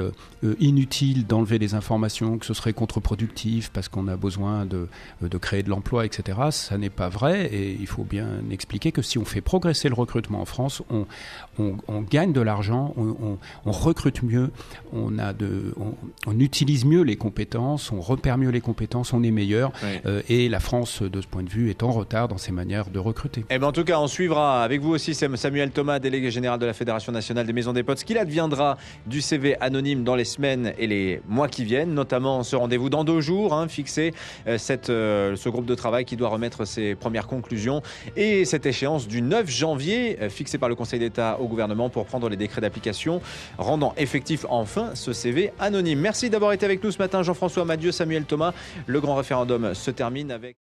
S11: inutile d'enlever des informations, que ce serait contre-productif parce qu'on a besoin de créer de l'emploi, etc., ça n'est pas vrai. Et il faut bien expliquer que si on fait progresser le recrutement en France, on gagne de l'argent, on recrute mieux, on utilise mieux les compétences, on repère mieux les compétences, on est meilleur. Et la France, de ce point de vue, est en retard dans ses manières de recruter.
S9: Eh ben en tout cas, on suivra avec vous aussi Samuel Thomas, délégué général de la Fédération nationale des maisons des potes, ce qu'il adviendra du CV anonyme dans les semaines et les mois qui viennent, notamment ce rendez-vous dans 2 jours, fixé ce groupe de travail qui doit remettre ses premières conclusions et cette échéance du 9 janvier fixée par le Conseil d'État au gouvernement pour prendre les décrets d'application rendant effectif enfin ce CV anonyme. Merci d'avoir été avec nous ce matin, Jean-François Madieu, Samuel Thomas. Le grand référendum se termine avec...